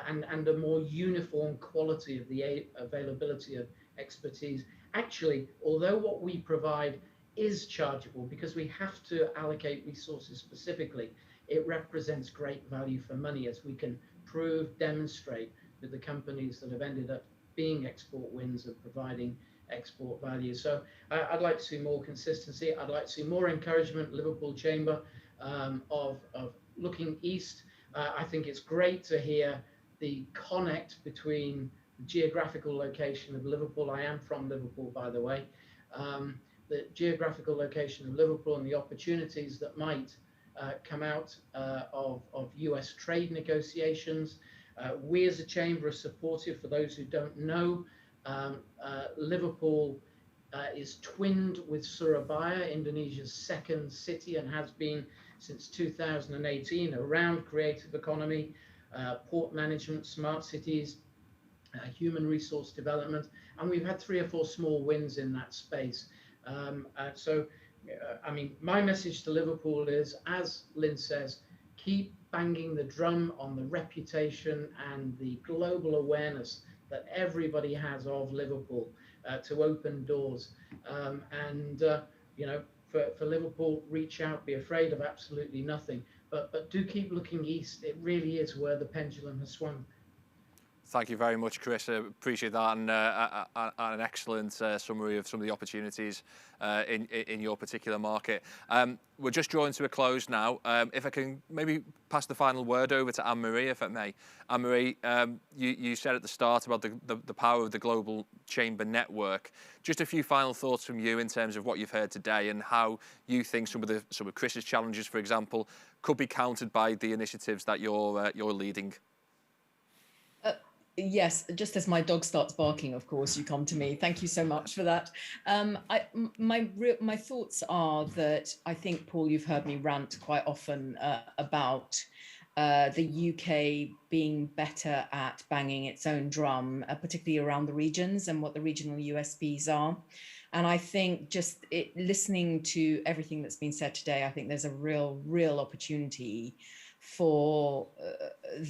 S5: and a more uniform quality of the availability of expertise. Actually, although what we provide is chargeable because we have to allocate resources specifically, it represents great value for money, as we can prove, demonstrate with the companies that have ended up being export wins and providing export value. So I'd like to see more consistency. I'd like to see more encouragement, Liverpool Chamber, of looking east. I think it's great to hear the connect between the geographical location of Liverpool. I am from Liverpool, by the way, the geographical location of Liverpool and the opportunities that might come out of US trade negotiations. We as a chamber are supportive. For those who don't know, Liverpool is twinned with Surabaya, Indonesia's second city, and has been since 2018 around creative economy, port management, smart cities, human resource development, and we've had 3 or 4 small wins in that space. I mean, my message to Liverpool is, as Lyn says, keep banging the drum on the reputation and the global awareness that everybody has of Liverpool to open doors. You know, for Liverpool, reach out, be afraid of absolutely nothing, but do keep looking east. It really is where the pendulum has swung.
S1: Thank you very much, Chris. Appreciate that, and an excellent summary of some of the opportunities in your particular market. We're just drawing to a close now. If I can maybe pass the final word over to Anne-Marie, if I may. Anne-Marie, you said at the start about the power of the Global Chamber Network. Just a few final thoughts from you in terms of what you've heard today and how you think some of Chris's challenges, for example, could be countered by the initiatives that you're leading.
S4: Yes, just as my dog starts barking, of course, you come to me. Thank you so much for that. My thoughts are that I think, Paul, you've heard me rant quite often about the UK being better at banging its own drum, particularly around the regions and what the regional USPs are. And I think just listening to everything that's been said today, I think there's a real opportunity for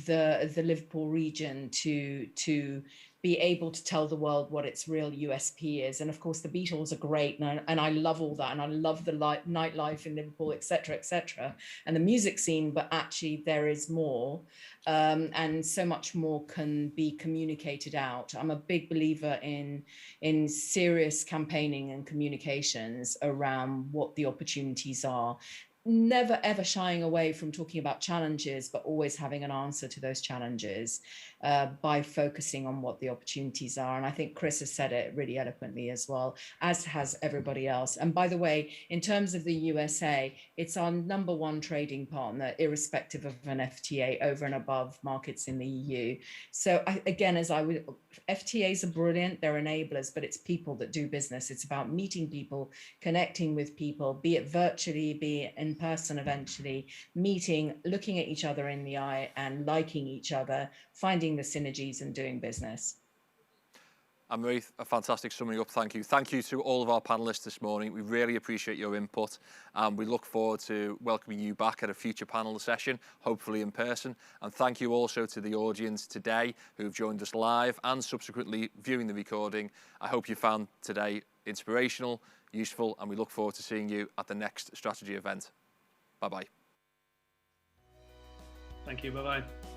S4: the Liverpool region to be able to tell the world what its real USP is. And of course, the Beatles are great, and I love all that, and I love the nightlife in Liverpool, etc., and the music scene. But actually, there is more, and so much more can be communicated out. I'm a big believer in serious campaigning and communications around what the opportunities are. Never ever shying away from talking about challenges, but always having an answer to those challenges by focusing on what the opportunities are. And I think Chris has said it really eloquently as well, as has everybody else. And by the way, in terms of the USA, it's our #1 trading partner, irrespective of an FTA, over and above markets in the EU. So FTAs are brilliant, they're enablers, but it's people that do business. It's about meeting people, connecting with people, be it virtually, be it in person eventually, meeting, looking at each other in the eye and liking each other, finding the synergies and doing business.
S1: Anne-Marie, a fantastic summing up. Thank you. Thank you to all of our panellists this morning. We really appreciate your input, and we look forward to welcoming you back at a future panel session, hopefully in person. And thank you also to the audience today who've joined us live and subsequently viewing the recording. I hope you found today inspirational, useful, and we look forward to seeing you at the next strategy event. Bye-bye.
S6: Thank you. Bye-bye.